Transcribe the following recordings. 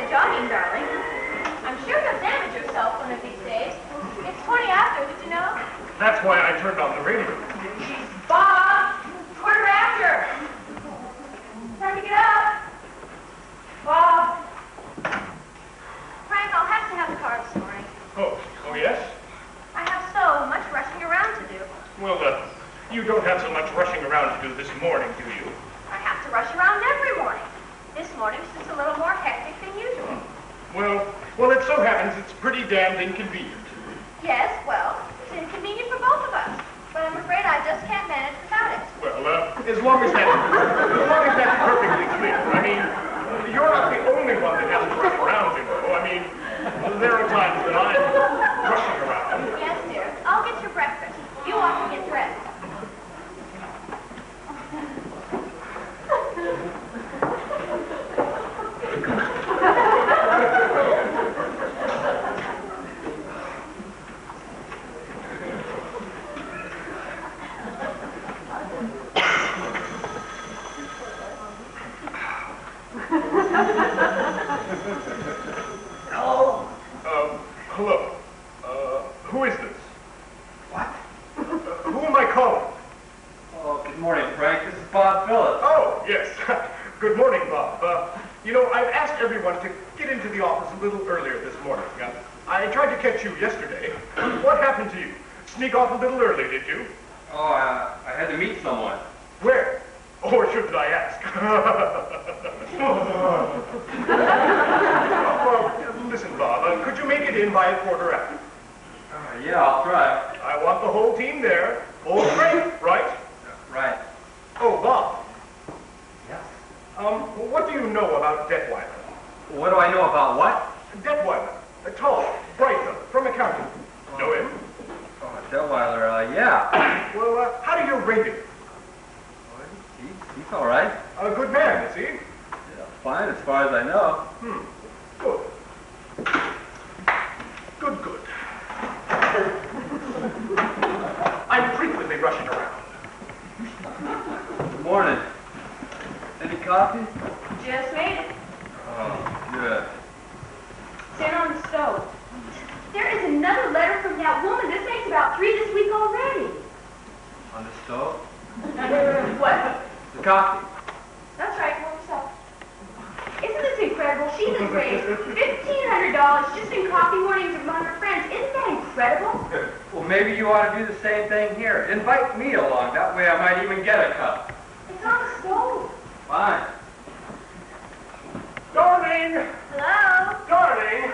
better jogging, darling. I'm sure you'll damage yourself one of these days. It's 20 after, did you know? That's why I turned on the radio. Bob! Quarter after! Time to get up! Bob! Frank, I'll have to have the car this morning. Oh yes? I have so much rushing around to do. Well, you don't have so much rushing around to do this morning, do you? I have to rush around every morning. This morning's just a little more hectic than usual. Well, it so happens it's pretty damned inconvenient. Yes, well, it's inconvenient for both of us. But I'm afraid I just can't manage without it. Well, as long as that's perfectly clear. I mean, you're not the only one that has to rush around, you know. I mean, there are times that I'm rushing around. Yes, dear. I'll get your breakfast. You ought to get dressed. Hello. Who is this? What? Who am I calling? Oh, good morning, Frank. This is Bob Phillips. Oh, yes. Good morning, Bob. You know, I've asked everyone to get into the office a little earlier this morning. I tried to catch you yesterday. What happened to you? Sneak off a little early, did you? Oh, I had to meet someone. Where? Or shouldn't I ask? Well, listen, Bob, could you make it in by 1:15? Yeah, I'll try. I want the whole team there. Full strength, right? Right. Oh, Bob. Yes? What do you know about Detweiler? What do I know about what? Detweiler. A tall, bright fellow from accounting. Know him? Oh, Detweiler, yeah. Well, how do you rate him? He's all right. A good man, is he? Yeah, fine, as far as I know. Good. Good. I'm frequently rushing around. Good morning. Any coffee? Just made it. Oh, good. Stand on the stove. There is another letter from that woman. This makes about 3 this week already. On the stove? What? The coffee. That's right, for yourself. Isn't this incredible? She has raised $1,500 just in coffee mornings among her friends. Isn't that incredible? Well, maybe you ought to do the same thing here. Invite me along. That way I might even get a cup. It's on the stove. Fine. Darling! Hello? Darling!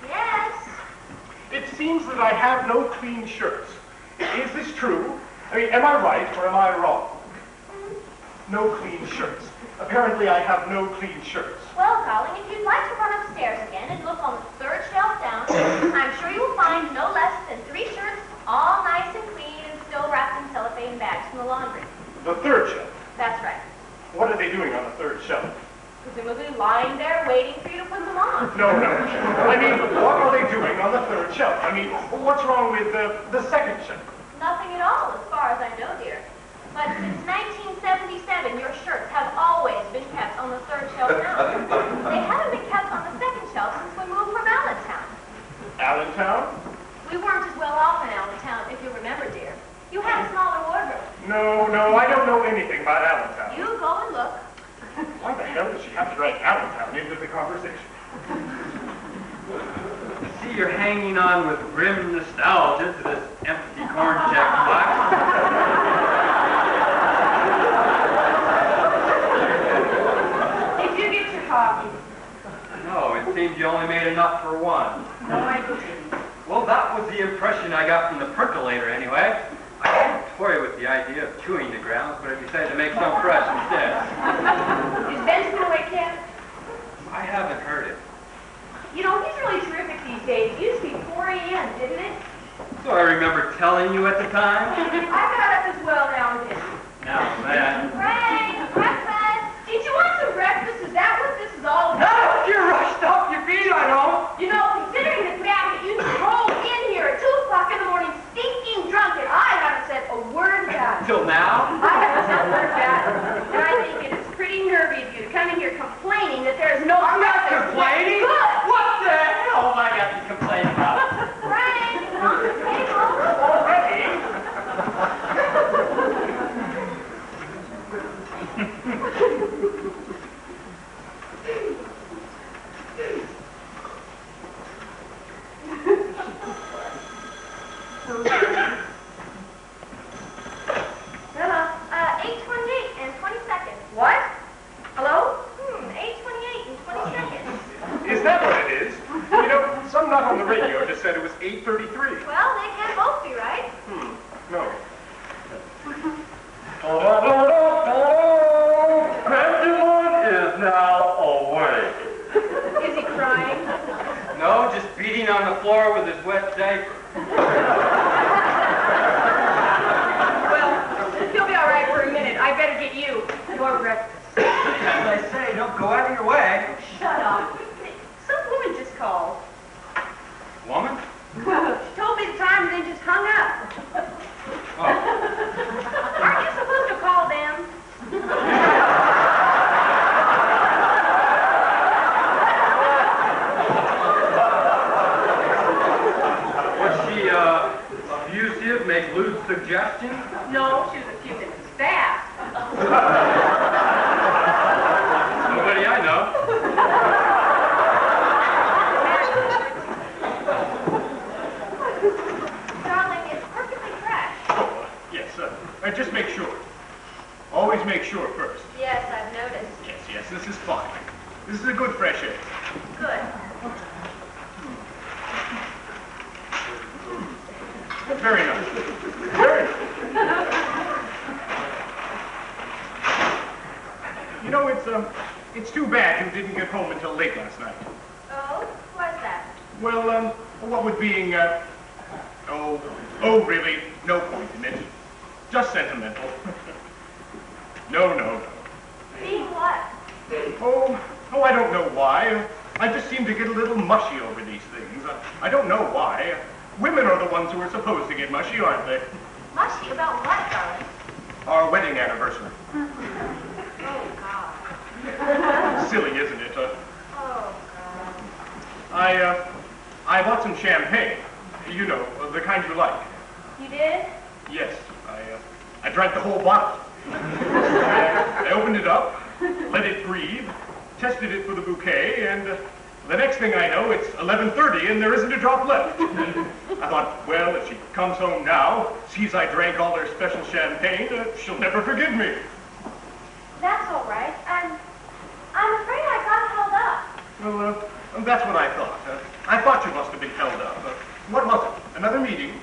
Yes? It seems that I have no clean shirts. Is this true? I mean, am I right or am I wrong? No clean shirts. Apparently I have no clean shirts. Well, darling, if you'd like to run upstairs again and look on the 3rd shelf down, I'm sure you will find no less than 3 shirts, all nice and clean and still wrapped in cellophane bags from the laundry. The 3rd shelf? That's right. What are they doing on the 3rd shelf? Presumably lying there waiting for you to put them on. No. I mean, what are they doing on the 3rd shelf? I mean, what's wrong with the 2nd shelf? Nothing at all, as far as I know, dear. But since 1977, your shirts have always been kept on the 3rd shelf now. They haven't been kept on the 2nd shelf since we moved from Allentown. Allentown? We weren't as well off in Allentown, if you remember, dear. You had a smaller wardrobe. No, I don't know anything about Allentown. You go and look. Why the hell does she have to drag Allentown into the conversation? See, you're hanging on with grim nostalgia to this empty corn check box. Did you get your coffee? No, it seems you only made enough for one. No, I didn't. Well, that was the impression I got from the percolator, anyway. I didn't toy with the idea of chewing the grounds, but I decided to make some fresh instead. Is Benjamin awake yet? I haven't heard it. You know, he's really terrific these days. It used to be 4 a.m., didn't it? So I remember telling you at the time. I got up as well now and then. Now that... Frank, breakfast! Did you want some breakfast? Is that what this is all about? No, you're rushed off your feet, I don't. You know, considering the fact that you rolled in here at 2 o'clock in the morning stinking drunk and I haven't said a word about it. Till now? I haven't said a word about it. And I think it is pretty nervy of you to come in here complaining that there is no... I'm not complaining. Some not on the radio just said it was 8:33. Well, they can't both be right. No. Pendulum is now awake. Is he crying? No, just beating on the floor with his wet diaper. Well, he'll be all right for a minute. I better get you your breakfast. As I say, don't go out of your way. Shut up. Some woman just called. Woman? She told me the time and then just hung up. Oh. Aren't you supposed to call them? Was she, abusive, make lewd suggestions? No, she was a few minutes fast. Nobody I know. Darling, it's perfectly fresh. Oh, yes, just make sure. Always make sure first. Yes, I've noticed. Yes, this is fine. This is a good fresh egg. Good. Very nice. Very nice. You know, it's too bad you didn't get home until late last night. Oh, what's that? Well, what with being, oh, really, no point in it. Just sentimental. No. Being what? Oh, I don't know why. I just seem to get a little mushy over these things. I don't know why. Women are the ones who are supposed to get mushy, aren't they? Mushy about what, darling? Our wedding anniversary. Oh, God. Silly, isn't it? Oh, God. I bought some champagne. You know, the kind you like. You did? Yes, I drank the whole bottle. I opened it up, let it breathe, tested it for the bouquet, and the next thing I know, it's 11:30 and there isn't a drop left. I thought, well, if she comes home now, sees I drank all their special champagne, she'll never forgive me. That's all right. I'm afraid I got held up. Well, that's what I thought. I thought you must have been held up. What was it? Another meeting?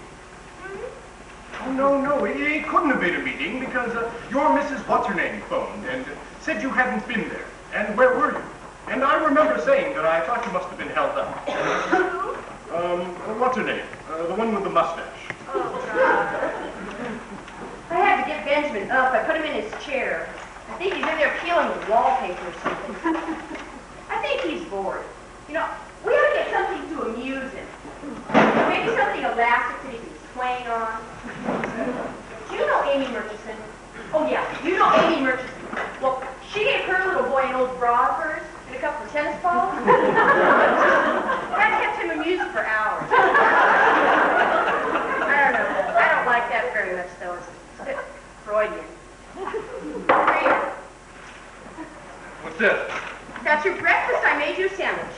Oh, no, it couldn't have been a meeting because your Mrs. What's-Her-Name phoned and said you hadn't been there. And where were you? And I remember saying that I thought you must have been held up. What's-Her-Name? The one with the mustache. Oh, God. I had to get Benjamin up. I put him in his chair. I think he's in there peeling the wallpaper or something. I think he's bored. You know, we ought to get something to amuse him. Maybe something elastic that he can swing on. Do you know Amy Murchison? Oh, yeah, you know Amy Murchison. Well, she gave her little boy an old bra of hers and a couple of tennis balls. That kept him amused for hours. I don't know. I don't like that very much, though. It's a bit Freudian. Here. What's this? That's your breakfast. I made you a sandwich.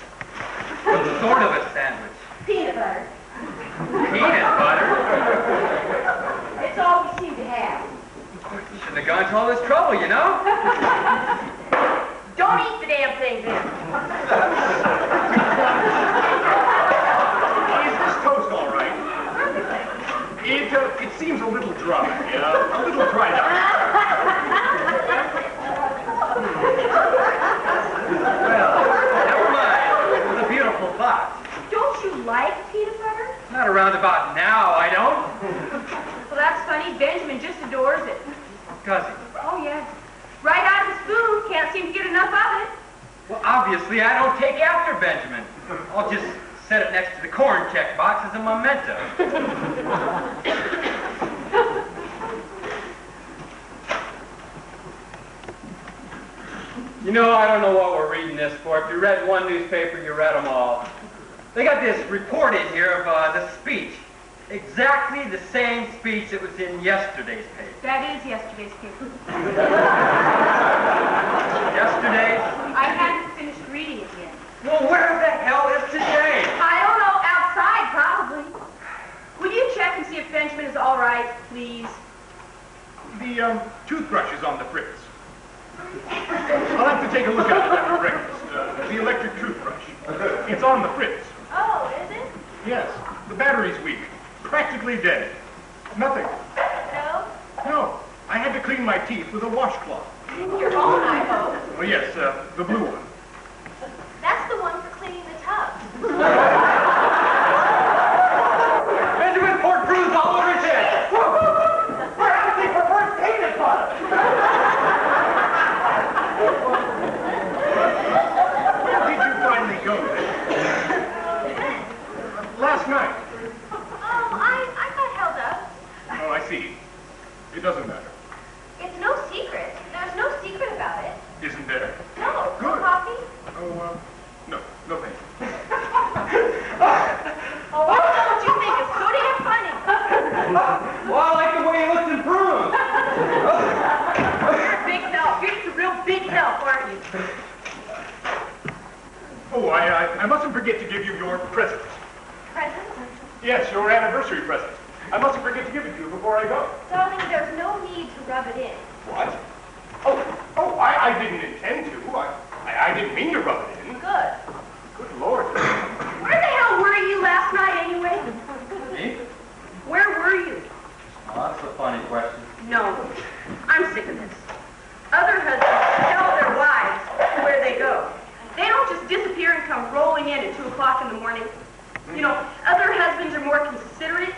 What sort of a sandwich? Peanut butter. Peanut butter? It's all we seem to have. Shouldn't have gone to all this trouble, you know? Don't eat the damn thing, then. Is this toast all right? It seems a little dry. A little dried out. Well, never mind. It was a beautiful thought. Don't you like peanut butter? Not around about now, I don't. Well, that's funny. Benjamin just adores it. Does he? Oh, yes. Right out of his food. Can't seem to get enough of it. Well, obviously, I don't take after Benjamin. I'll just set it next to the corn check box as a memento. You know, I don't know what we're reading this for. If you read one newspaper, you read them all. They got this report in here of the speech. Exactly the same speech that was in yesterday's paper. That is yesterday's paper. Yesterday's? I hadn't finished reading it yet. Well, where the hell is today? I don't know. Outside, probably. Would you check and see if Benjamin is all right, please? The toothbrush is on the fritz. I'll have to take a look at it after breakfast. The electric toothbrush. It's on the fritz. Oh, is it? Yes, the battery's weak. Practically dead. Nothing. No? No, I had to clean my teeth with a washcloth. Your own, I hope. Oh, yes, the blue one. That's the one for cleaning the tub. Benjamin poured bruise all over his head. We're asking for first peanut butter. Where did you finally go then? Last night. Oh, I got held up. Oh, I see. It doesn't matter. It's no secret. There's no secret about it. Isn't there? No. Good. Coffee? Oh, no. No thank you. Oh, don't you think it's so damn funny? Well, I like the way he looks in bruise. You're a big help. You're just a real big help, aren't you? Oh, I mustn't forget to give you your present. Present? Yes, your anniversary present. I mustn't forget to give it to you before I go. Darling, there's no need to rub it in. What? Oh, I didn't intend to. I didn't mean to rub it in. Good. Good Lord. Where the hell were you last night anyway? Me? Where were you? Oh, that's a funny question. No. I'm sick of this. Other husbands tell their wives where they go. They don't just disappear and come rolling in at 2 o'clock in the morning. You know, other husbands are more considerate.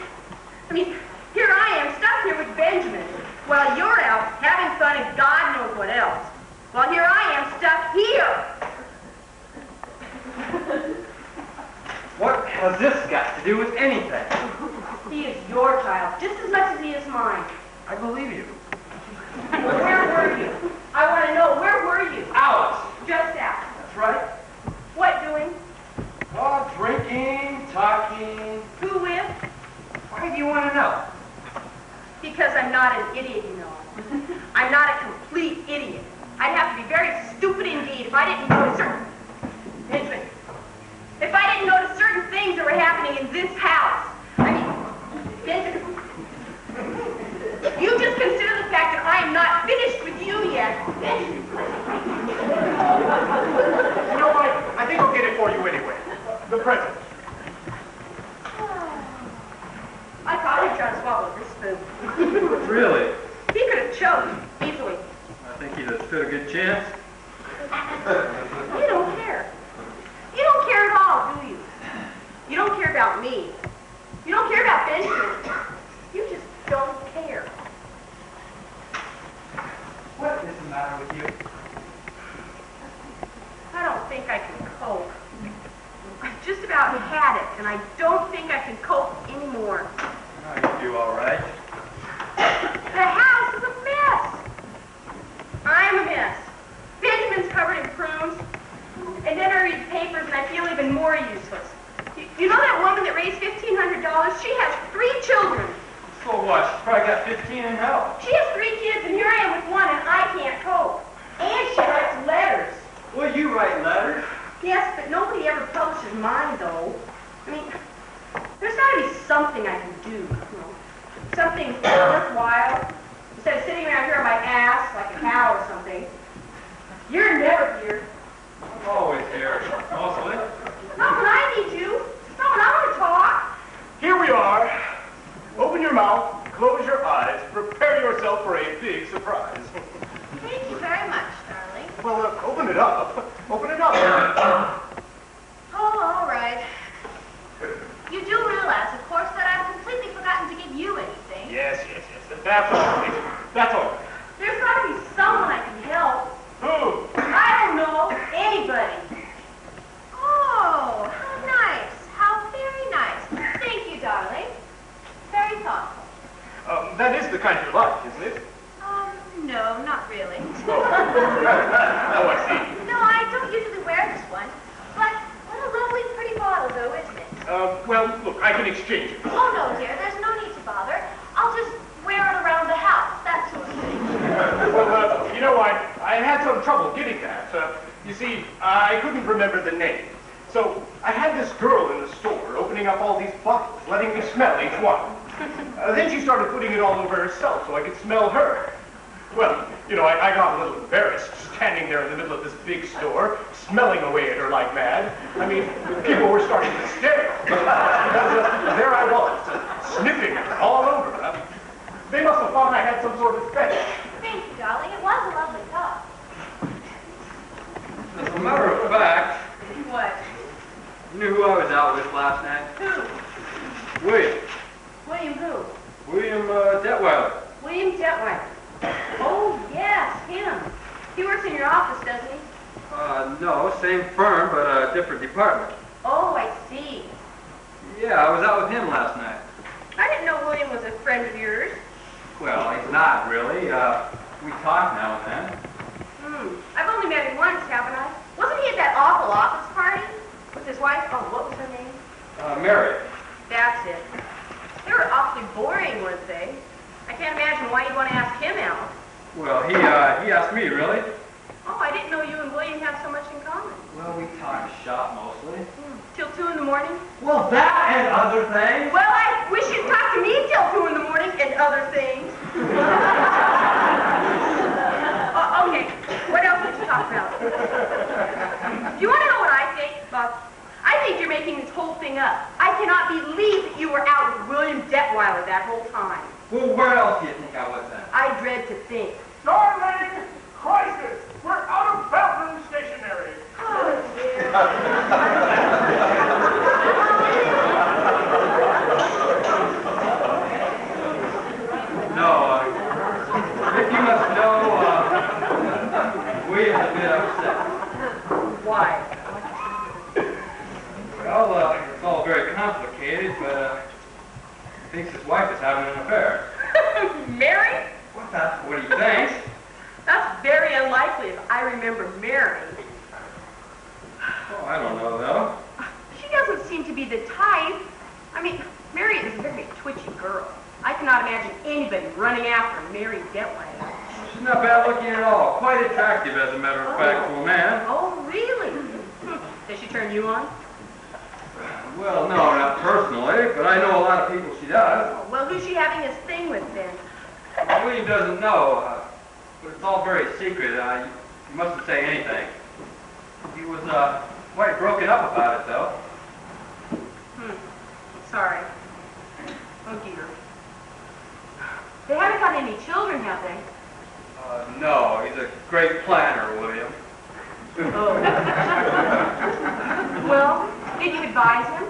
I mean, here I am stuck here with Benjamin while you're out having fun and God knows what else. While here I am stuck here. What has this got to do with anything? He is your child, just as much as he is mine. I believe you. Where were you? I want to know, where were you? Alice. Just out. That's right. What doing? Oh, drinking, talking. Who with? Why do you want to know? Because I'm not an idiot, you know. I'm not a complete idiot. I'd have to be very stupid indeed if I didn't notice certain... Benjamin, if I didn't notice certain things that were happening in this house. I mean, Benjamin, you just consider the fact that I am not finished with you yet. Benjamin. You know what? I think I'll get it for you anyway. The present. I thought he'd try to swallow this spoon. Really? He could have choked easily. I think he'd have stood a good chance. You don't care. You don't care at all, do you? You don't care about me. You don't care about Benjamin. You just don't care. What is the matter with you? I don't think I can cope. I've just about had it, and I don't think I can cope anymore. Oh, you do all right. The house is a mess. I'm a mess. Benjamin's covered in prunes. And then I read papers and I feel even more useless. You know that woman that raised $1,500? She has 3 children. So what? She's probably got 15 in hell. She has 3 kids and here I am with 1 and I can't cope. And she writes letters. Well, you write letters. Yes, but nobody ever publishes mine though. I mean, there's got to be something I can do. You know, something worthwhile. Instead of sitting around here on my ass like a cow or something. You're never here. I'm always here. Mostly. Not when I need you. Not when I want to talk. Here we are. Open your mouth, close your eyes, prepare yourself for a big surprise. Thank you very much, darling. Well, open it up. Open it up. Oh, all right. You do realize, of course, that I've completely forgotten to give you anything. Yes. That's all right. That's all right. There's got to be someone I can help. Who? I don't know. Anybody. Oh, how nice. How very nice. Thank you, darling. Very thoughtful. That is the kind you like, isn't it? No, not really. Oh, I see. No, I don't usually wear this one. But what a lovely, pretty bottle, though, isn't it? Well, look, I can exchange it. Oh, no, dear. There's no need to bother. I'll just wear it around the house, that sort of thing. Well, you know, I had some trouble getting that. You see, I couldn't remember the name. So I had this girl in the store opening up all these bottles, letting me smell each one. Then she started putting it all over herself so I could smell her. Well, You know, I got a little embarrassed standing there in the middle of this big store, smelling away at her like mad. I mean, people were starting to stare. Because there I was, sniffing her all over. They must have thought I had some sort of fetish. Thank you, darling. It was a lovely talk. As a matter of fact, What? you knew who I was out with last night? Who? William. William who? William Detweiler. William Detweiler. Oh, yes, him. He works in your office, doesn't he? No, same firm, but a different department. Oh, I see. Yeah, I was out with him last night. I didn't know William was a friend of yours. Well, he's not really. We talk now and then. I've only met him once, haven't I? Wasn't he at that awful office party with his wife? Oh, what was her name? Mary. That's it. They were awfully boring, weren't they? I can't imagine why you'd want to ask him out. Well, he asked me, really. Oh, I didn't know you and William have so much in common. Well, we talk shop mostly. Till 2 in the morning? Well, that and other things. Well, I wish you'd talk to me till 2 in the morning and other things. Okay, what else would you talk about? Do you want to know what I think, Bob? I think you're making this whole thing up. I cannot believe that you were out with William Detweiler that whole time. Well, where else do you think I was then? I dread to think. Darling, crisis! We're out of bathroom stationery. Oh, dear. No, Rick, you must know, William's a bit upset. Why? Well, it's all very complicated, but he thinks his wife is having an affair. Mary? Well, that's what he thinks. That's very unlikely if I remember Mary. Oh, I don't know, though. She doesn't seem to be the type. I mean, Mary is a very twitchy girl. I cannot imagine anybody running after Mary Detweiler. She's not bad looking at all. Quite attractive, as a matter of fact, to a man. Oh, really? Does she turn you on? Well, no, not personally, but I know a lot of people she does. Oh, well, who's she having this thing with then? William doesn't know, but it's all very secret. You mustn't say anything. He was quite broken up about it, though. Sorry. Oh, dear. They haven't got any children, have they? No, he's a great planner, William. Oh. Well, did you advise him?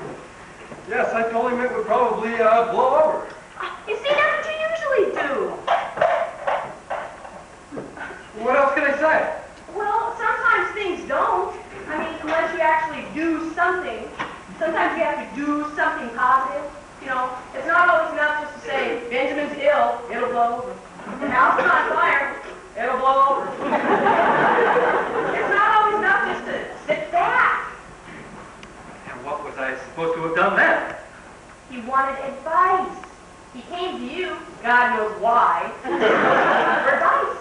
Yes, I told him it would probably blow over. You see, that's what you usually do. What else can I say? Well, sometimes things don't. I mean, unless you actually do something. Sometimes you have to do something positive. You know, it's not always enough just to say, Benjamin's ill, it'll blow over. The house is on fire, it'll blow over. It's not always enough just to sit back. And what was I supposed to have done then? He wanted advice. He came to you, God knows why, for advice.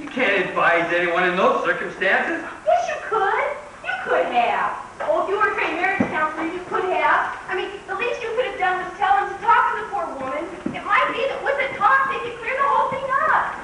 You can't advise anyone in those circumstances. Yes, you could. You could have. Oh, if you were a trained marriage counselor, you could have. I mean, the least you could have done was tell him to talk to the poor woman. It might be that with the talk, they could clear the whole thing up.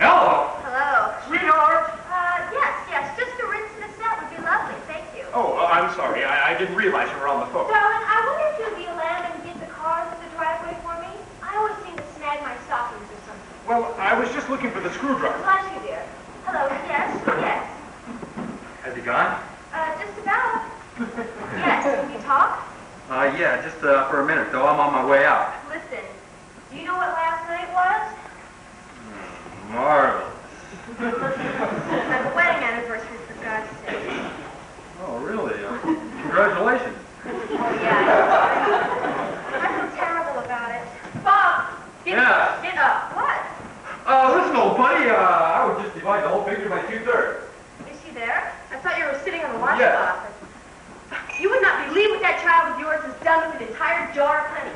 Hello. Hello. Sweetheart! Yes, just a rinse and a set would be lovely, thank you. Oh, I'm sorry. I didn't realize you were on the phone. Darling, I wonder if you'd be allowed to get the car to the driveway for me? I always seem to snag my stockings or something. Well, I was just looking for the screwdriver. Bless you, dear. Hello, yes. Has he gone? Just about. Yes, can you talk? Yeah, just for a minute, though. I'm on my way out. Listen, do you know what last night was? Marvelous. My wedding anniversary, for God's sake. Oh, really? Congratulations. Oh, yeah. I feel terrible about it. Bob, get up. Get up. What? Listen, old buddy, I would just divide the whole figure by 2/3. Is she there? I thought you were sitting on the washcloth. Yes. You would not believe what that child of yours has done with an entire jar of honey.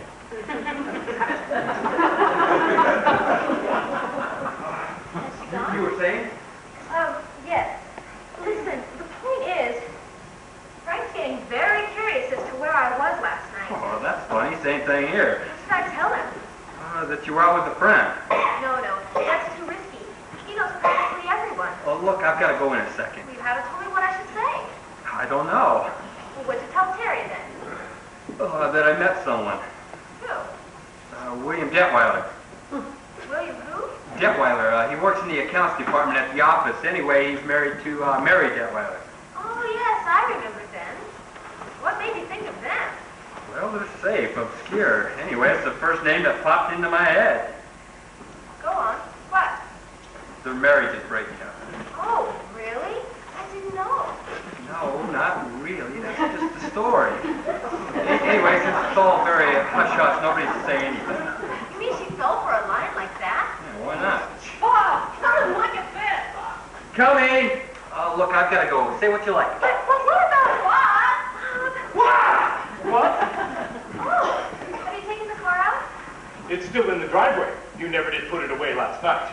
were saying? Yes. Listen, the point is, Frank's getting very curious as to where I was last night. Oh, that's funny. Same thing here. What should I tell him? That you were out with a friend. No, that's too risky. He knows practically everyone. Oh, look, I've got to go in a second. You haven't told me what I should say. I don't know. Well, what'd you tell Terry then? That I met someone. Who? William Detweiler. William who? Detweiler. He works in the accounts department at the office. Anyway, he's married to Mary Detweiler. Oh, yes, I remember them. What made you think of them? Well, they're safe, obscure. Anyway, it's the first name that popped into my head. Go on. What? Their marriage is breaking up. Oh, really? I didn't know. No, not really. That's just the story. Anyway, since it's all very hush-hush, nobody can say anything. You mean she fell for a line like that? Yeah, why not? Bob, tell him look at this. Coming! Look, I've got to go. Say what you like. But what about what? What? Oh, have you taken the car out? It's still in the driveway. You never did put it away last night.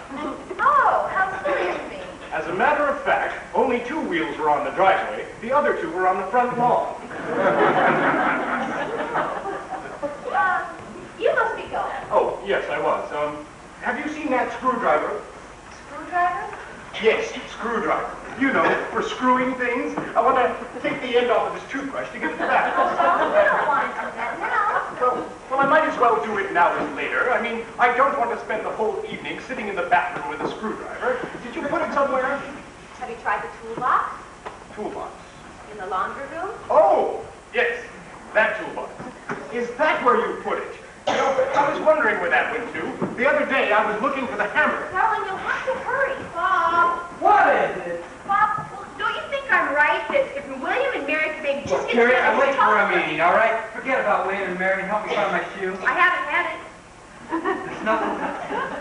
Oh, how silly of me. As a matter of fact, only 2 wheels were on the driveway. The other 2 were on the front lawn. You must be going. Oh, yes, I was. Have you seen that screwdriver? Screwdriver? Yes, screwdriver. You know, for screwing things. I want to take the end off of this toothbrush to get it back. Oh, we don't want to do that now. Well, I might as well do it now as later. I mean, I don't want to spend the whole evening sitting in the bathroom with a screwdriver. Did you put it somewhere? Have you tried the toolbox? Toolbox. In the laundry room? Oh, yes, that toolbox. Is that where you put it? You know, I was wondering where that went to. The other day, I was looking for the hammer. Darling, you'll have to hurry. Bob. What is it? Bob, well, don't you think I'm right that if William and Mary could maybe just get Terry, together I'm late and for a talk? meeting, all right? Forget about William and Mary and help me find my shoe. I haven't had it.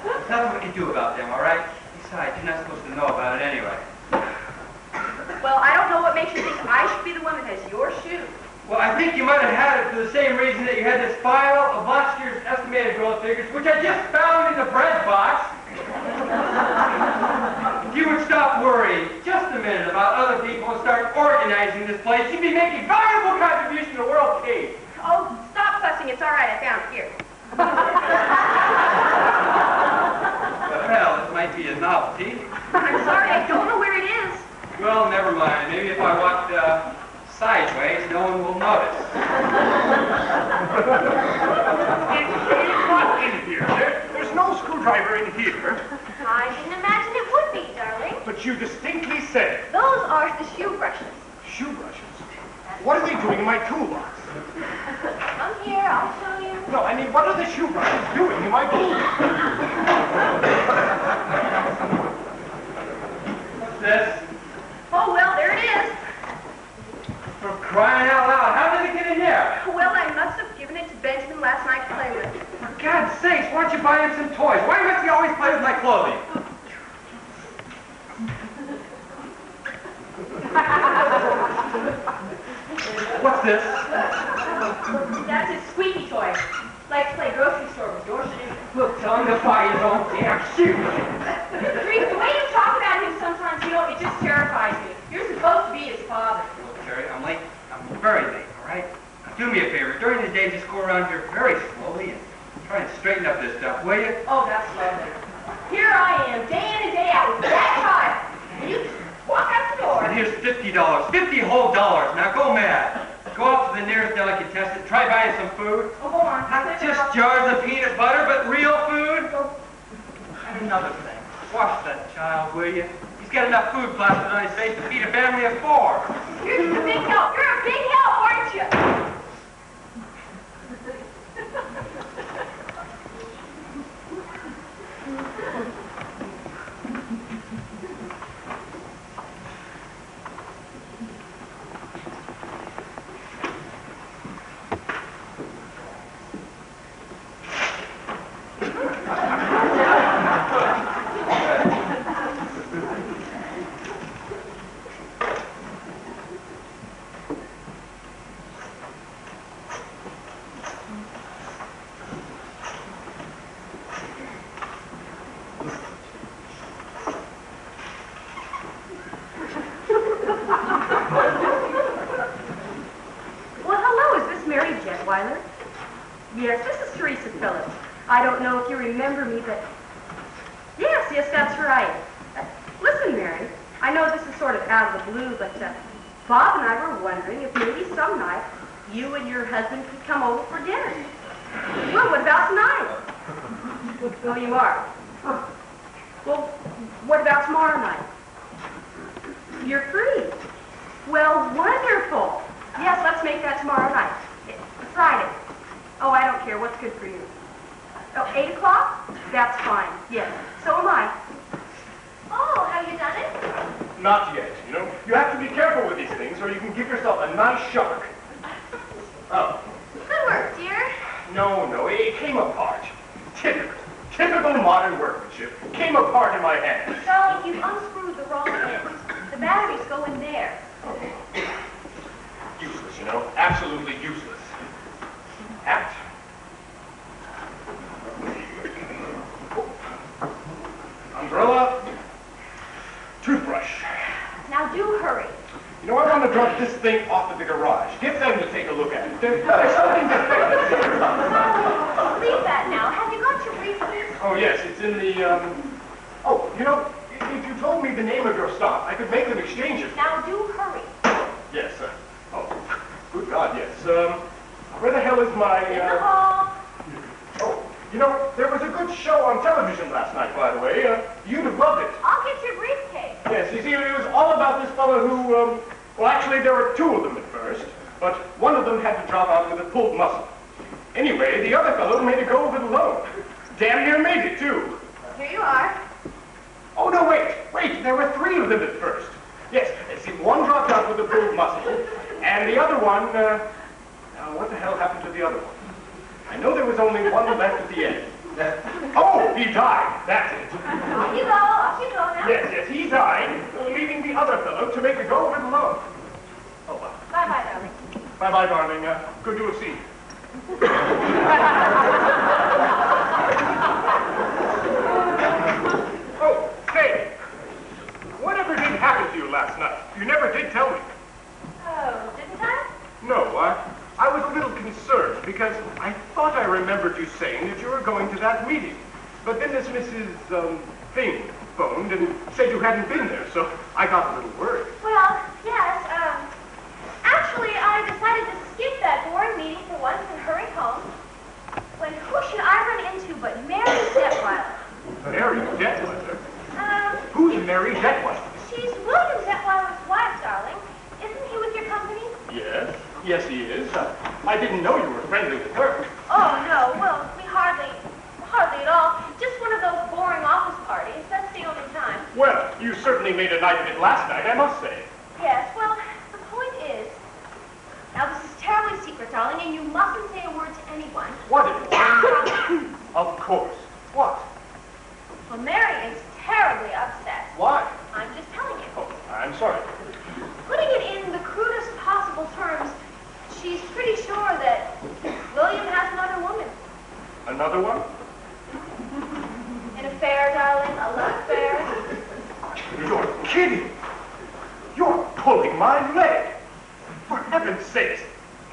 There's nothing we can do about them, all right? Besides, you're not supposed to know about it anyway. Well, I don't know what makes you think I should be the one that has your shoe. Well, I think you might have had it for the same reason that you had this file of last year's estimated growth figures, which I just found in the bread box. If you would stop worrying just a minute about other people and start organizing this place, you'd be making valuable contribution to world peace. Oh, stop fussing. It's all right. I found it here. Well, it might be a novelty. I'm sorry. I don't know where it is. Well, never mind. Maybe if I walked sideways, no one will notice. It's not in here. There's no screwdriver in here. I didn't imagine it would be, darling. But you distinctly said Those are the shoe brushes. shoe brushes. What are they doing in my toolbox? Come here. I'll show you. No, I mean, what are the shoe brushes doing in my toolbox? What's this? Oh, well, there it is. For crying out loud, how did it get in there? Well, I must have given it to Benjamin last night to play with. For God's sakes, why don't you buy him some toys? Why must he always play with my clothing? What's this? That's his squeaky toy. Like to play grocery store with your shoes. Look, tell him to buy his own damn shoes. Dream, the way you talk about him sometimes, you know, it just terrifies me. You're supposed to be his father. Look, Terry, I'm late. I'm very late, all right? Now, do me a favor. During the day, just go around here very slowly and try and straighten up this stuff, will you? Oh, that's lovely. Here I am, day in and day out with that child. And you just walk out the door. And here's $50. 50 whole dollars. Now go mad. Go out to the nearest delicatessen. Try buying some food. Oh, hold on. Not just jars of peanut butter, but real food. And another thing. Wash that child, will you? He's got enough food plastered on his face to feed a family of 4. You're just a big help. You're a big help, aren't you? Detweiler. Yes, this is Teresa Phillips. I don't know if you remember me, but... Yes, that's right. Listen, Mary, I know this is sort of out of the blue, but Bob and I were wondering if maybe some night you and your husband could come over for dinner. Well, what about tonight? Oh, you are? Well, what about tomorrow night? You're free. Well, wonderful. Yes, let's make that tomorrow night. Friday. Oh, I don't care. What's good for you? Oh, 8 o'clock? That's fine. Yes. So am I. Oh, have you done it? Not yet, you know. You have to be careful with these things or you can give yourself a nice shock. Oh. Good work, dear. No, it came apart. Typical modern workmanship. Came apart in my hands. So, you've unscrewed the wrong end. The batteries go in there. Useless, you know. Absolutely useless. Hat. Umbrella. Toothbrush. Now do hurry. You know, I want to drop this thing off at the garage. Get them to take a look at it. There's something defective here. Leave that now. Have you got your briefcase? Oh, yes, it's in the, Oh, you know, if you told me the name of your stop, I could make them exchange it. Now do hurry. Yes, oh, good God, yes. Where the hell is my, In the hall. Oh, you know, there was a good show on television last night, by the way. You'd have loved it. I'll get your briefcase. Yes, you see, it was all about this fellow who, well, actually, there were two of them at first, but one of them had to drop out with a pulled muscle. Anyway, the other fellow made a go of it alone. Damn near made it, too. Here you are. Oh, no, wait, there were three of them at first. Yes, see, one dropped out with a pulled muscle, and the other one, now, what the hell happened to the other one? I know there was only one left at the end. Oh, he died, that's it. Off you go now. Yes, he died, leaving the other fellow to make a go of it alone. Oh, well. Bye-bye, darling. Bye-bye, darling. Good to have seen you. Oh, say, whatever did happen to you last night? You never did tell me. Oh, didn't I? No, I was a little concerned because I thought I remembered you saying that you were going to that meeting. But then this Mrs. Thing phoned and said you hadn't been there, so I got a little worried. Well, yes, actually, I decided to skip that boring meeting for once and hurry home. When who should I run into but Mary Detweiler? Mary Detweiler? Who's Mary Detweiler? She's William Detweiler's wife, darling. Isn't he with your company? Yes, he is. I didn't know you were friendly with her. Oh, no, well, we hardly at all. Just one of those boring office parties. That's the only time. Well, you certainly made a night of it last night, I must say. Yes, well, the point is, now this is terribly secret, darling, and you mustn't say a word to anyone. What is it? Of course. What? Well, Mary is terribly upset. Why? I'm just telling you. Oh, I'm sorry. Putting it in the crudest possible terms, she's pretty sure that William has another woman. Another one? An affair, darling, a love affair. You're kidding. You're pulling my leg. For heaven's sakes.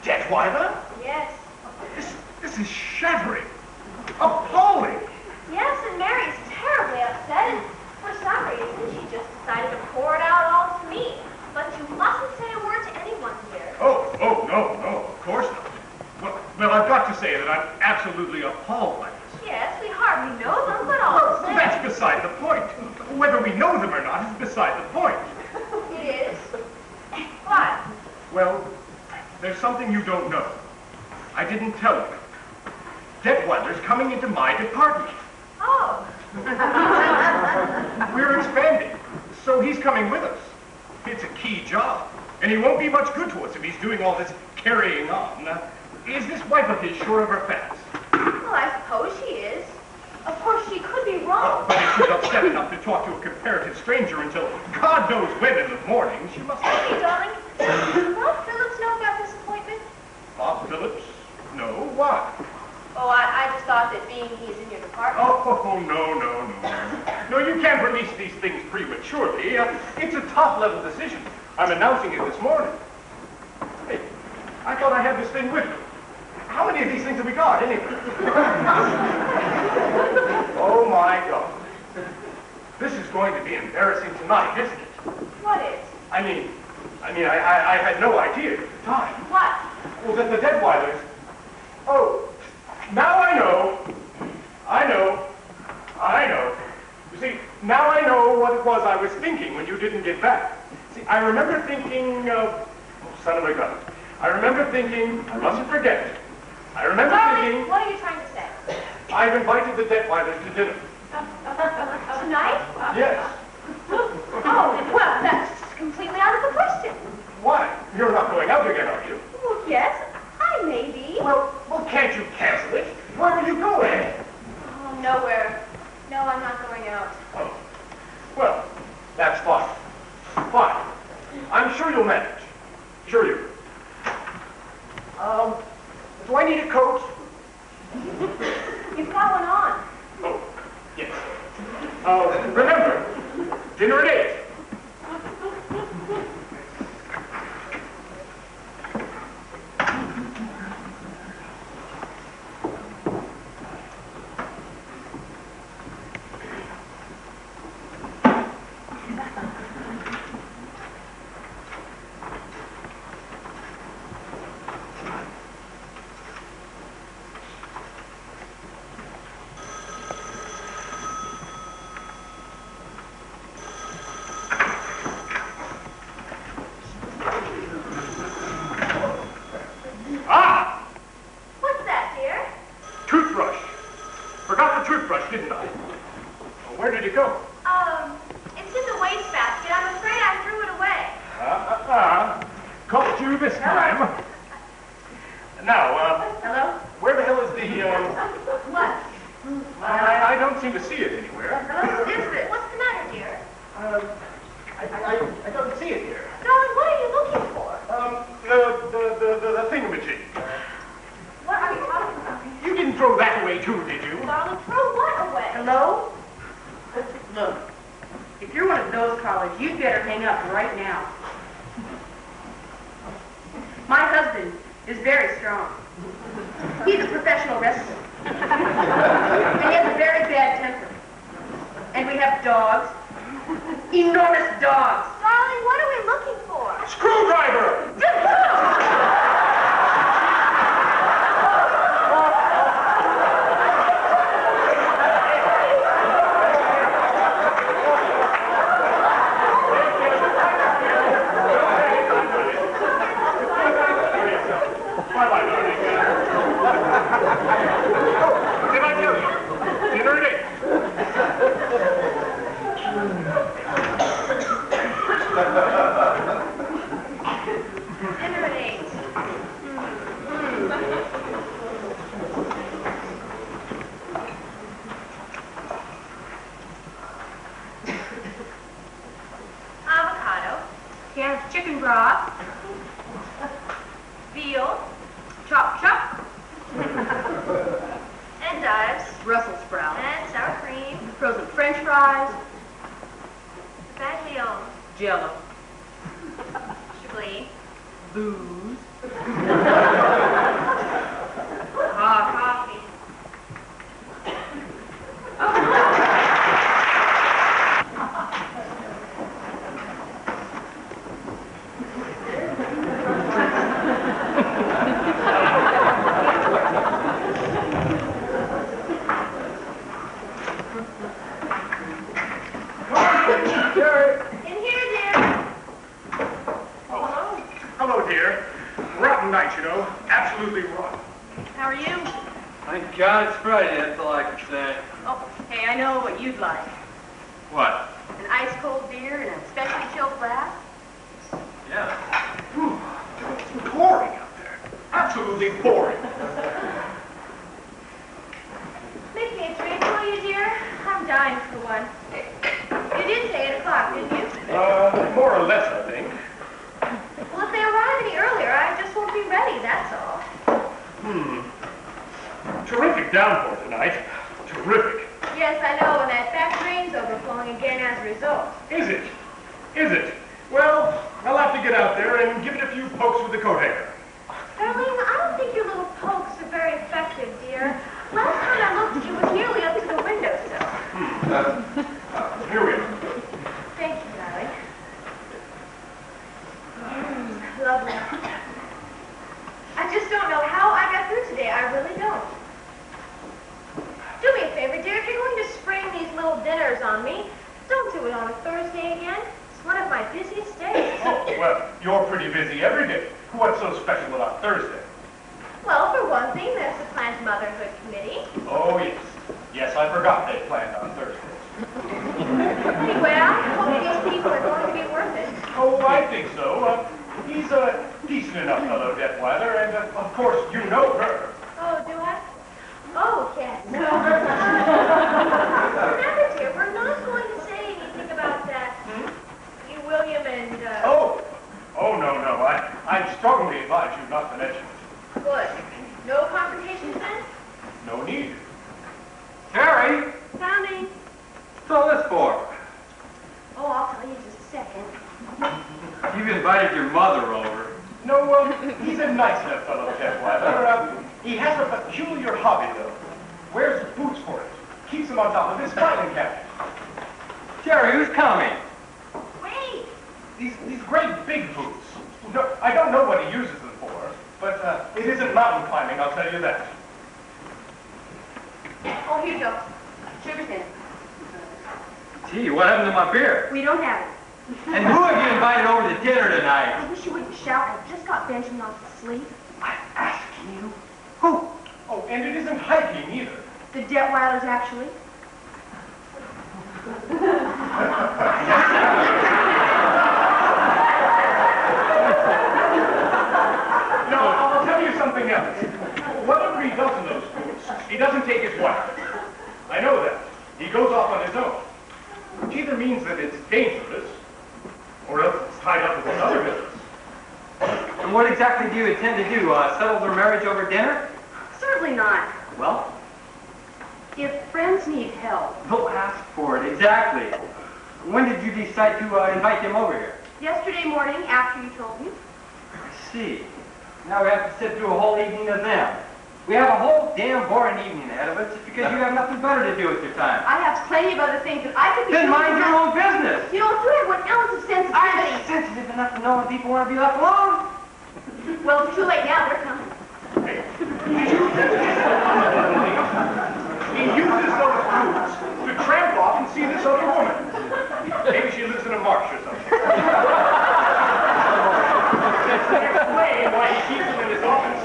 Detweiler? Yes. This is shattering. Appalling. Yes, and Mary's terribly upset, and for some reason, she just decided to pour it out all to me. But you mustn't say a word to anyone, dear. Oh, no, of course not. Well, I've got to say that I'm absolutely appalled by this. Yes, we hardly know them, but all the same. That's beside the point. Whether we know them or not is beside the point. It is. What? Well, there's something you don't know. I didn't tell you. Detweiler's coming into my department. Oh. We're expanding, so he's coming with us. It's a key job, and he won't be much good to us if he's doing all this carrying on. Is this wife of his sure of her facts? Well, I suppose she is. Of course, she could be wrong. But if she's upset enough to talk to a comparative stranger until God knows when in the morning, she must... Hey, darling, does Bob Phillips know about this appointment? Bob Phillips? No, why? Oh, I just thought that being he's in your department. Oh, no. No, you can't release these things prematurely. It's a top-level decision. I'm announcing it this morning. Hey, I thought I had this thing with me. How many of these things have we got, anyway? Oh, my God. This is going to be embarrassing tonight, isn't it? What is? I mean, I had no idea at the time. What? Well, that the Deadweilers... Oh, now I know. I know. You see, now I know what it was I was thinking when you didn't get back. See, I remember thinking, oh, son of a gun. I remember thinking, I mustn't forget it. I remember thinking... What are you trying to say? I've invited the Deadweilers to dinner. Tonight? Yes. Oh, well, that's completely out of the question. Why? You're not going out again, are you? Well, yes, I may be. Well, can't you cancel it? Where will you go, eh? Oh, nowhere. No, I'm not going out. Oh. Well, that's fine. Fine. I'm sure you'll manage. Sure you. Do I need a coat? You've got one on. Oh, yes. Remember, dinner at 8. What's that, dear? Toothbrush. Forgot the toothbrush, didn't I? Well, where did it go? It's in the wastebasket. I'm afraid I threw it away. Caught you this time. Now, Hello? where the hell is the, What? I don't seem to see it anywhere. What is this? What's the matter, dear? I don't see it here. Darling, what are you looking for? The thingamajig. What are you talking about? You didn't throw that away too, did you? Darling, throw what away? Hello? Look, if you're one of those callers, you'd better hang up right now. My husband is very strong. He's a professional wrestler. And he has a very bad temper. And we have dogs. Enormous dogs. Darling, what are we looking for? Screwdriver! Bye-bye, darling. Oh, did I tell you? Dinner at 8. Dinner at 8. Avocado. Canned chicken broth. Veal. Chop chop. Endives. Brussels sprouts. And sour cream. Frozen French fries. Baglione. Jello. Chablis. Booze. Coffee. In here, dear. Oh, hello, dear. Rotten night, you know. Absolutely rotten. How are you? Thank God it's Friday, that's all I can say. Oh, hey, I know what you'd like. What? An ice-cold beer in a specially chilled glass? Yeah. It's boring out there. Absolutely boring. Make me a drink, will you, dear? I'm dying for one. You did say 8 o'clock, didn't you? More or less, I think. Well, if they arrive any earlier, I just won't be ready, that's all. Terrific downpour tonight. Terrific. Yes, I know, and that back drain's overflowing again as a result. Is it? Is it? Well, I'll have to get out there and give it a few pokes with the coat hanger. Darlene, I don't think your little pokes are very effective, dear. Last time I looked, it was nearly up to the windowsill. Here we are. Thank you, darling. Lovely. I just don't know how I got through today. I really don't. Do me a favor, dear. If you're going to spring these little dinners on me, don't do it on a Thursday again. It's one of my busiest days. Oh, well, you're pretty busy every day. What's so special about Thursday? Well, for one thing, there's the Planned Motherhood Committee. Oh, yes. Yes, I forgot they planned on Thursdays. Anyway, I hope these people are going to be worth it. Oh, I think so. He's a decent enough fellow, Detweiler, and of course you know her. Oh, do I? Oh, yes. Remember, dear, we're not going to say anything about that. You, William, and, Oh, no. I'd strongly advise you not to mention it. Good. No confrontations then? No need. Terry, Coming. what's all this for? Oh, I'll tell you in just a second. You've invited your mother over. No, he's a nice enough fellow, Detweiler. He has a peculiar hobby, though. Wears boots for it. Keeps them on top of his filing cabinet. Terry, who's coming? Wait. These great big boots. No, I don't know what he uses them for, but it isn't mountain climbing, I'll tell you that. Oh, here you go. Sugar thin. Gee, what happened to my beer? We don't have it. And who have you invited over to dinner tonight? I wish you wouldn't shout. I just got Benjamin off to sleep. I'm asking you. Who? Oh, and it isn't hiking either. The Detweilers, actually. No, I'll tell you something else. Whatever he does in those boots, he doesn't take his wife. I know that. He goes off on his own. Which either means that it's dangerous, or else it's tied up with another business. And what exactly do you intend to do? Settle their marriage over dinner? Certainly not. Well, If friends need help. they'll ask for it. Exactly. When did you decide to invite them over here? Yesterday morning, after you told me. I see. Now we have to sit through a whole evening of them. We have a whole damn boring evening ahead of us just because you have nothing better to do with your time. I have plenty of other things that I could be Then doing. mind your own business. You know, if you had 1 ounce of I'm sensitivity. sensitive enough to know when people want to be left alone. Well, it's too late now. They're coming. Hey, he uses those boots to tramp off and see this other woman. Maybe she lives in a marsh or something. Explain why he keeps them in his office.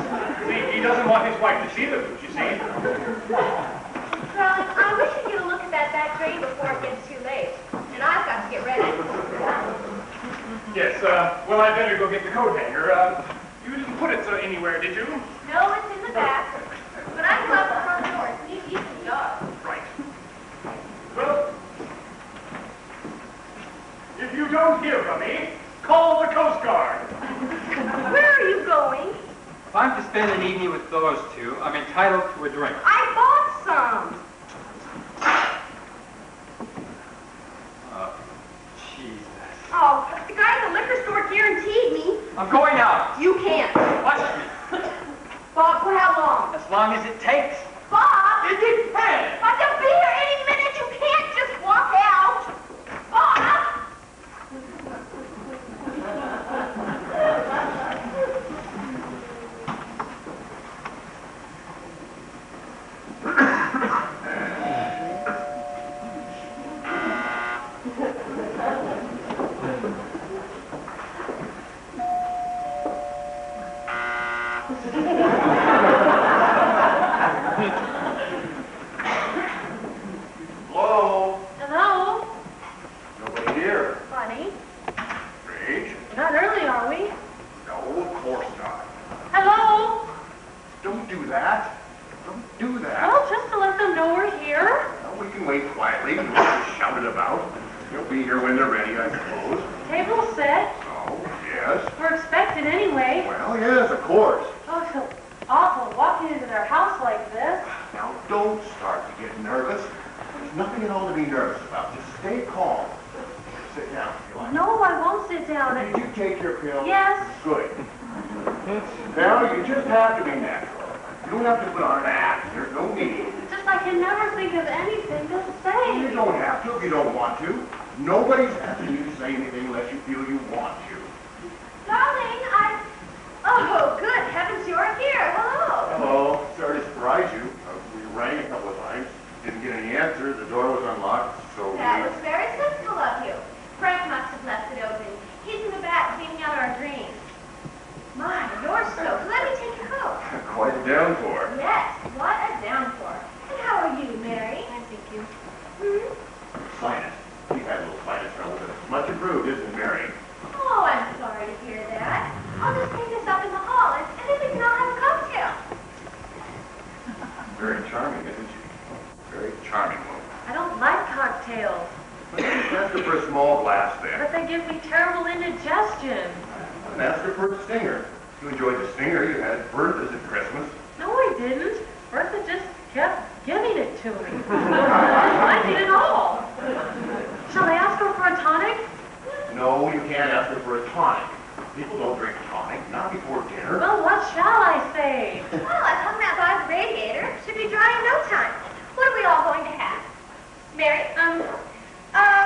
See, he doesn't want his wife to see the boots, you see. Darling, I wish you'd get a look at that back drain before it gets too late. And I've got to get ready. Yes, well, I'd better go get the coat hanger. You didn't put it anywhere, did you? No, it's in the back. But I can go out the front door. It's easy to dark. Right. Well, if you don't hear from me, call the Coast Guard. Where are you going? If I'm to spend an evening with those two, I'm entitled to a drink. I bought some. Jesus. Oh, the guy at the liquor store guaranteed me. I'm going out. You can't. Watch me. Bob, for how long? As long as it takes. Bob! It depends. I can be here any minute. You can't just walk out. Bob! Hello? Hello? Nobody here. Funny. Strange. Not early, are we? No, of course not. Hello? Don't do that. Don't do that. Well, just to let them know we're here. Well, we can wait quietly. We won't shout it about. They'll be here when they're ready, I suppose. Table's set. Oh, yes. We're expected anyway. Well, yes, of course. Oh, it's so awful walking into their house like this. Now, don't start to get nervous. There's nothing at all to be nervous about. Just stay calm. Sit down if you like. No, I won't sit down. Did you take your pill? Yes. Good. Now, you just have to be natural. You don't have to put on an act. There's no need. It's just I can never think of anything to say. You don't have to if you don't want to. Nobody's asking you to say anything unless you feel you want to. Darling, Oh, good heavens, you're here. Hello. Hello. Sorry to surprise you. We rang a couple of times. Didn't get any answer. The door was unlocked, so That was very sensible of you. Frank must have left it open. He's in the back cleaning out our drains. My, you're soaked. Let me take your coat. Quite a downpour. Yes, what a downpour. And how are you, Mary? I think you. Sinus. We've had a little sinus trouble, but it's much improved, isn't it, Mary? Oh, I'm sorry to hear that. I'll just take this up in the hall, and then we can all have a cocktail. Very charming, isn't she? Very charming woman. I don't like cocktails, Ask her for a small glass then. but they give me terrible indigestion. And ask her for a stinger. You enjoyed the stinger you had at Bertha's at Christmas. No, I didn't. Bertha just kept giving it to me. I didn't like it at all. Shall I ask her for a tonic? No, you can't ask her for a tonic. People don't drink tonic, not before dinner. Well, what shall I say? Well, I've hung that by the radiator. Should be dry in no time. What are we all going to have? Mary? What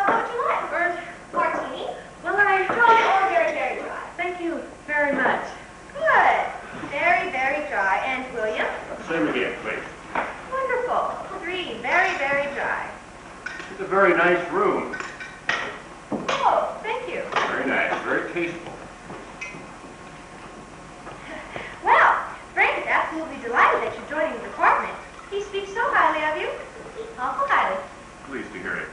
would you like? Martini? Well, Dry or very, very dry? Thank you very much. Good. Very, very dry. And William? Same again, please. Wonderful. Agreed. Very, very dry. It's a very nice room. Oh, thank you. Very nice, very tasteful. Well, Frank is absolutely delighted that you're joining the department. He speaks so highly of you. Awful highly. Pleased to hear it.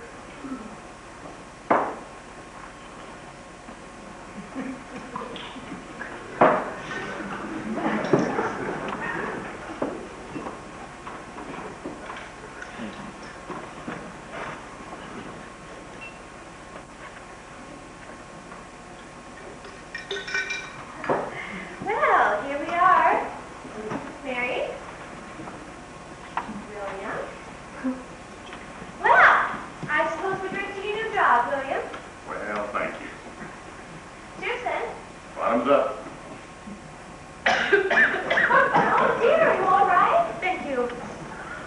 Well, here we are. Mary? William? Well, I suppose we drink to your new job, William. Well, thank you. Susan? Bottoms up. Oh, dear, are you all right? Thank you.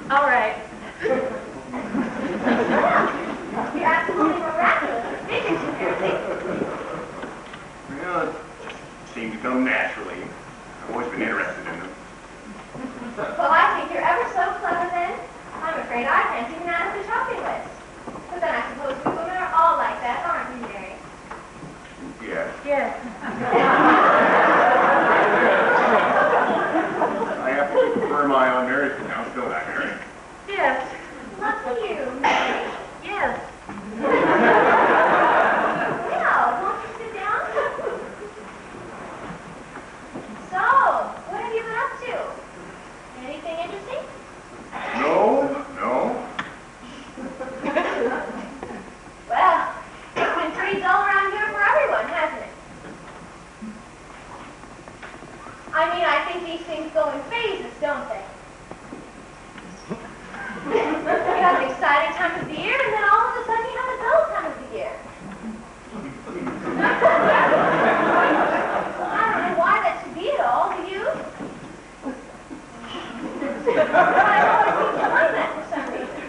All right. Well, you're absolutely miraculous. Figures, apparently. Well, it just seemed to come naturally. I've always been interested in them. Well, I think you're ever so clever then. I'm afraid I can't even add up the shopping list. But then I suppose we women are all like that, aren't we, Mary? Yes. Yes. I have to keep a firm eye on Mary's accounts, don't I, Mary? Yes. Lucky you, Mary. Yes. Well, won't you sit down? So, what have you been up to? Anything interesting? No, no. Well, it's been pretty dull around here for everyone, hasn't it? I mean, I think these things go in phases, don't they? You have an exciting time of the year, and then all of a sudden you have a dull time of the year. I don't know why that should be at all, do you? But I always seem to find that for some reason.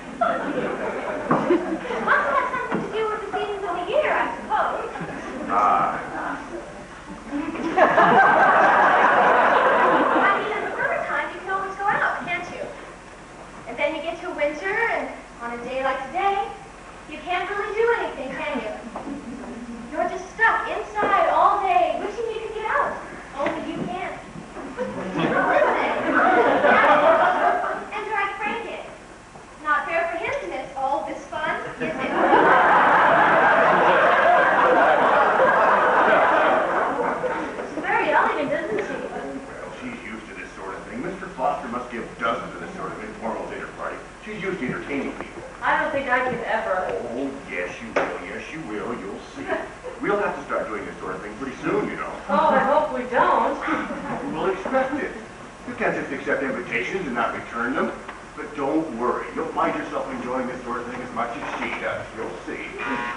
It must have something to do with the seasons of the year, I suppose. I mean, in the summertime, you can always go out, can't you? And then you get to winter, and on a day like today, you can't really do anything, can you? You're just stuck inside all day, wishing you could get out. Only you can't. And drag Frank in. Not fair for him to miss all this fun, is it? She's very elegant, isn't she? Well, she's used to this sort of thing. Mr. Foster must give dozens of this sort of informal dinner party. She's used to entertaining people. I don't think I could ever. Oh, yes, you will. Yes, you will. You'll see. We'll have to start doing this sort of thing pretty soon, you know. Oh, I hope we don't. We'll expect it. You can't just accept invitations and not return them. But don't worry. You'll find yourself enjoying this sort of thing as much as she does. You'll see.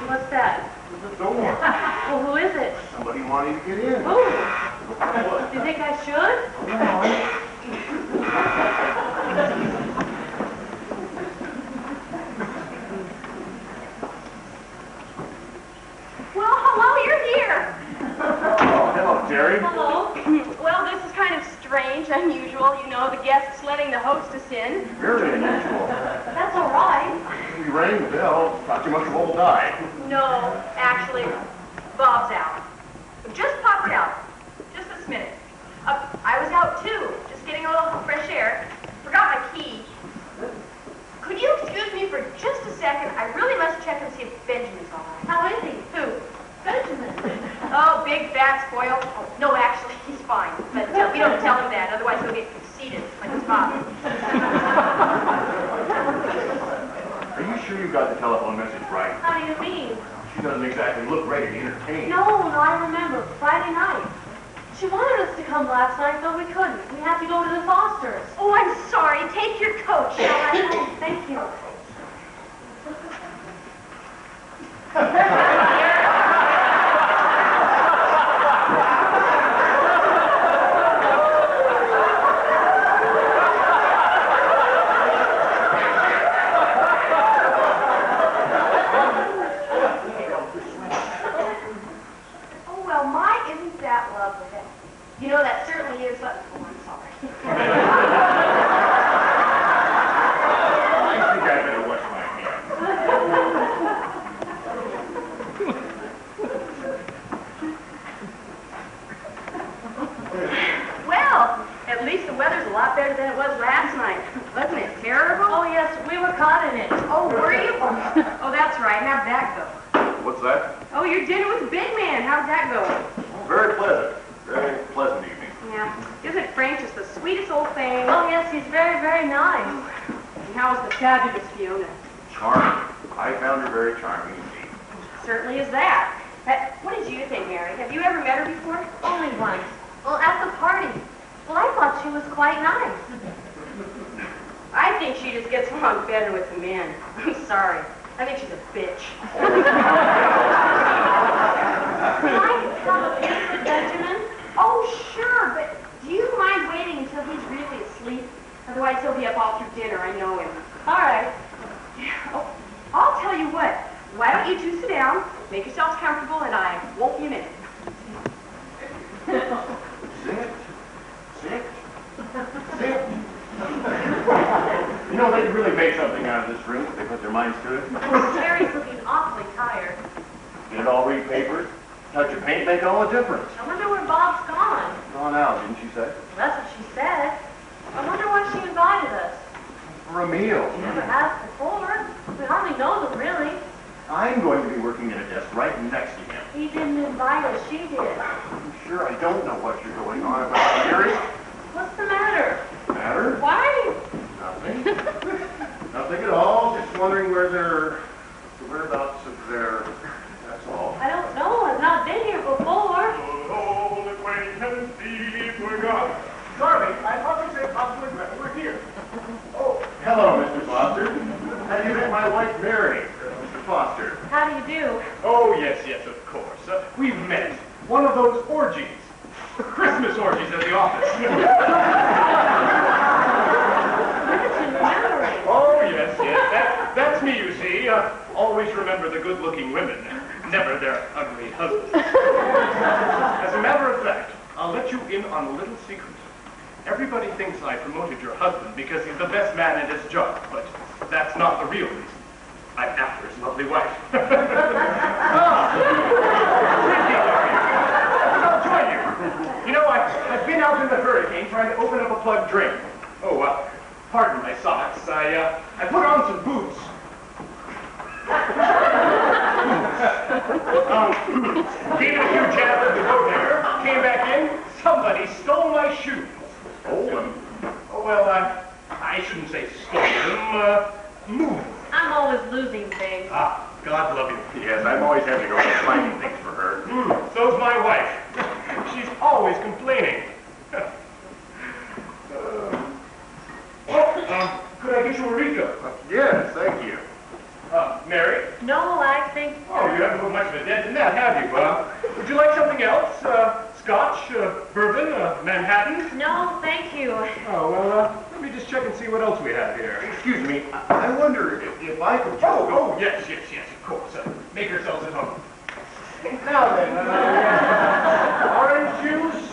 What's that? The door. Well, who is it? Somebody wanting to get in. Who? Do you think I should? Well, hello, you're here. Oh, hello, Jerry. Hello. Well, this is kind of strange, unusual. You know, the guests letting the hostess in. Very unusual. That's all right. We rang the bell. Thought you must have all died. No, actually, Bob's out. Just popped out. Just this minute. I was out too, just getting a little fresh air. Forgot my key. Could you excuse me for just a second? I really must check and see if Benjamin's all right. How is he? Who? Benjamin. Oh, big fat spoil. Oh, no, actually, he's fine. But we don't tell him that, otherwise he'll get conceited like his father. Are you sure you got the telephone message right? How do you mean? She doesn't exactly look ready to entertain. No, I remember. Friday night. She wanted us to come last night, but we couldn't. We had to go to the Fosters. Oh, I'm sorry. Take your coat, shall I? Oh, thank you. Oh, well, my, isn't that lovely? You know, that certainly is, but, oh, I'm sorry. I think I better wash my hands. Well, at least the weather's a lot better than it was last night. Wasn't it terrible? Oh, yes, we were caught in it. Oh, were you? Oh, that's right. How'd that go? What's that? Oh, your dinner with the big man. How'd that go? Very pleasant. Very pleasant evening. Yeah. Isn't Frank just the sweetest old thing? Oh, yes, he's very, very nice. And how was the fabulous Fiona? Charming. I found her very charming indeed. Certainly is that. What did you think, Mary? Have you ever met her before? Only once. Well, at the party. Well, I thought she was quite nice. I think she just gets along better with the men. I'm sorry. I think she's a bitch. Can I have a piece with Benjamin? Oh, sure, but do you mind waiting until he's really asleep? Otherwise, he'll be up all through dinner. I know him. All right. Oh, I'll tell you what. Why don't you two sit down, make yourselves comfortable, and I won't be a minute. Sit. Sit. Sit. You know, they could really make something out of this room if they put their minds to it. Jerry's looking awfully tired. Get it all repapered. Touch of paint make all the difference. I wonder where Bob's gone. Gone out, didn't she say? Well, that's what she said. I wonder why she invited us. For a meal. She never has before. We hardly know them, really. I'm going to be working at a desk right next to him. He didn't invite us, she did. I'm sure I don't know what you're going on about, Jerry. What's the matter? Matter? Why? Nothing. Nothing at all. Just wondering where the whereabouts of their... That's all. I don't know. I've not been here before. Old acquaintance deep forgot. Darling, I thought you said possibly glad we're here. Oh, hello, Mr. Foster. Have you met my wife, Mary, Mr. Foster? How do you do? Oh, yes, of course. We've met. One of those orgies. Christmas orgies at the office. Oh, yes. That's me, you see. Always remember the good-looking women, never their ugly husbands. As a matter of fact, I'll let you in on a little secret. Everybody thinks I promoted your husband because he's the best man at his job, but that's not the real reason. I'm after his lovely wife. I'll join you. You know, I've been out in the hurricane trying to open up a plugged drain. Oh, pardon my socks. I put on some boots. Gave it a few jabs at the go there, came back in, somebody stole my shoes. Stole them? Oh, well, I shouldn't say stole them, moved. I'm always losing things. Ah, God love you. Yes, I'm always having to go out finding things for her. So's my wife. She's always complaining. Could I get you a Rico? Yes, thank you. Mary? No, I think... Oh, you haven't put much of a dent in that, have you? Would you like something else? Scotch, bourbon, Manhattan? No, thank you. Oh, well, let me just check and see what else we have here. Excuse me, I wonder if I could just Oh, yes, of course. Make yourselves at home. Now then, orange juice,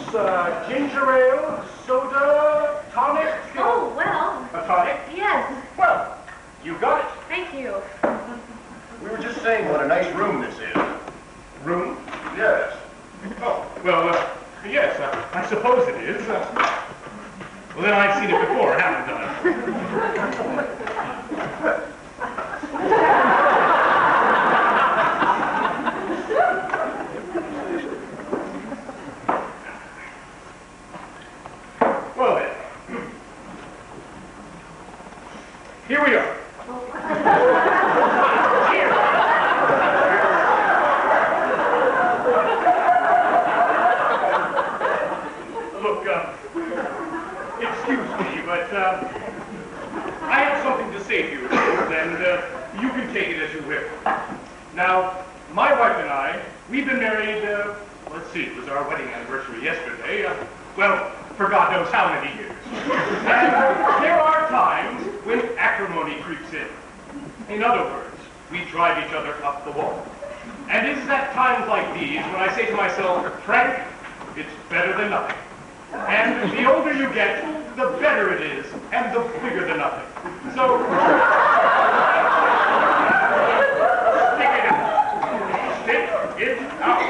ginger ale, soda, tonic. Oh, well, A tonic? yes, Well, you got it. thank you. We were just saying what a nice room this is. Room? Yes. Oh, well, yes, I suppose it is. Well, then I've seen it before, haven't I? Well, then. Here we are. Look, excuse me, but I have something to say to you, and you can take it as you will. Now, my wife and I, we've been married, let's see, it was our wedding anniversary yesterday, well, for God knows how many years. And there are times when acrimony creeps in. In other words, we drive each other up the wall. And it's at times like these when I say to myself, Frank, it's better than nothing. And the older you get, the better it is, and the bigger the nothing. So, stick it out. Stick it out.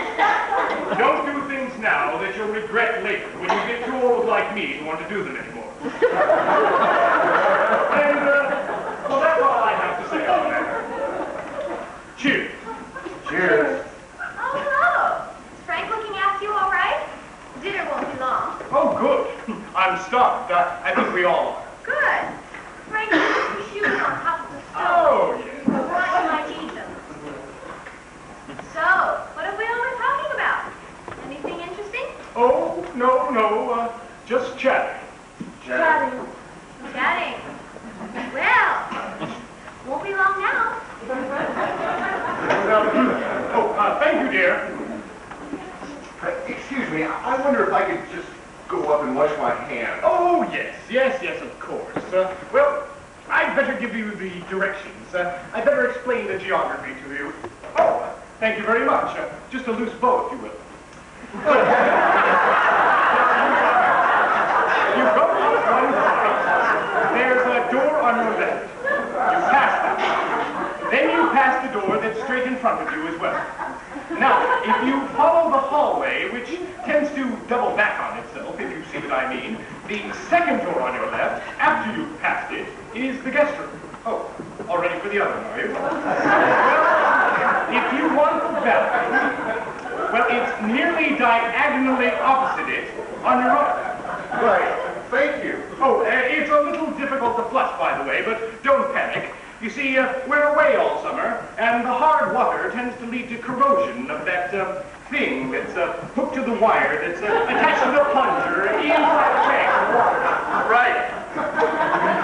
Don't do things now that you'll regret later when you get too old like me to want to do them anymore. And, well, that's all I have to say on the matter. Cheers. Cheers. Oh, hello. Is Frank looking after you all right? Dinner won't be long. Oh, good. I'm stuffed. I think we all are. Good. Frank, put your shoes on top of the stove. Oh, yes. Why you might eat them. So, what have we all been talking about? Anything interesting? Oh, no, just chatting. Chatting. Chatting. Well, won't be long now. Thank you, dear. Excuse me, I wonder if I could just go up and wash my hands. Oh, yes, of course. Well, I'd better give you the directions. I'd better explain the geography to you. Oh, thank you very much. Just a loose bow, if you will. You go up one flight. There's a door on your left. You pass that. Then you pass the door that's straight in front of you as well. Now, if you follow the hallway, which tends to double back on itself, if you see what I mean, the second door on your left, after you've passed it, is the guest room. Oh, all ready for the other one, are you? Well, if you want the balcony, well, it's nearly diagonally opposite it on your right. Right, thank you. Oh, it's a little difficult to flush, by the way, but don't panic. You see, we're away all summer, and the hard water tends to lead to corrosion of that thing that's hooked to the wire that's attached to the plunger inside the tank of water. Right.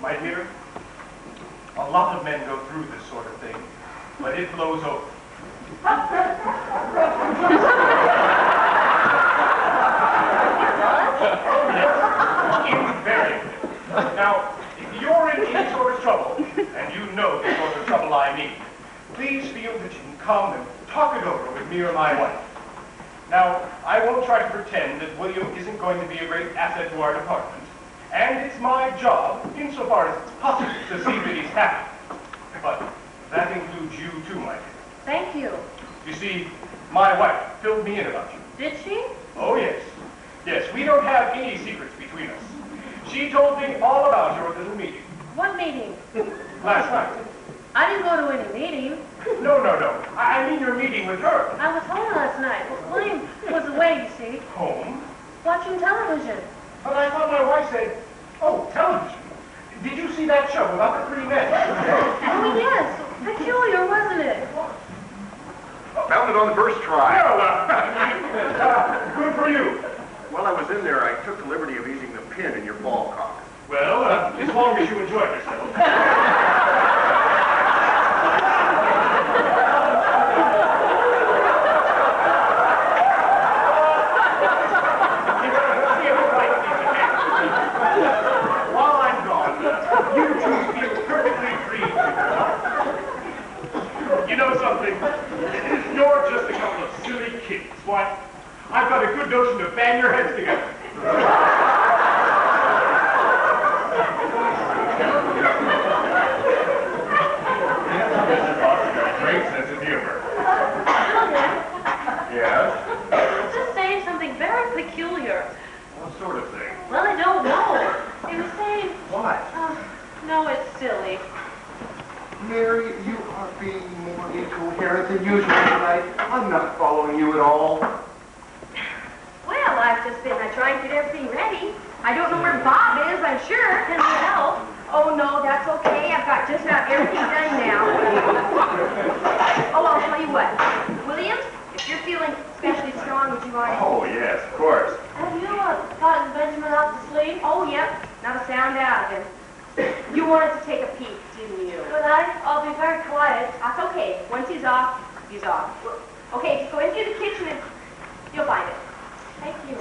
My dear, a lot of men go through this sort of thing, but it blows over. Invariably. Now, if you're in any sort of trouble, and you know the sort of trouble I mean, please feel that you can come and talk it over with me or my wife. Now, I won't try to pretend that William isn't going to be a great asset to our department, and it's my job, insofar as it's possible, to see that he's happy. But that includes you too, my dear. Thank you. You see, my wife filled me in about you. Did she? Oh, yes. Yes, we don't have any secrets between us. She told me all about your little meeting. What meeting? Last night. I didn't go to any meeting. No. I mean your meeting with her. I was home last night. William was away, you see, Home? watching television. But I thought my wife said, oh, television. Did you see that show about the three men? Oh, yes. Peculiar, wasn't it? Found it on the first try. Well, good for you. While I was in there, I took the liberty of eating the pin in your ball cock. Well, as long as you enjoy yourself. While I'm gone, you two feel perfectly free. You know something? You're just a couple of silly kids. Why, I've got a good notion to bang your heads together. Great sense of humor. Yes? It's just saying something very peculiar. What sort of thing? Well, I don't know. It was saying, What? no, it's silly. Mary, you are being more incoherent than usual tonight. I'm not following you at all. Well, I've just been trying to get everything ready. I don't know where Bob is, I'm sure. Can you help? Oh, no, that's okay. I've got just about everything done now. Oh, I'll tell you what. Williams, if you're feeling especially strong, would you mind? Oh, yes, of course. Have you gotten Benjamin out to sleep? Oh, yep. Not a sound out of him. You wanted to take a peek, didn't you? Good night. I'll be very quiet. That's okay. Once he's off, he's off. Okay, just go into the kitchen and you'll find it. Thank you.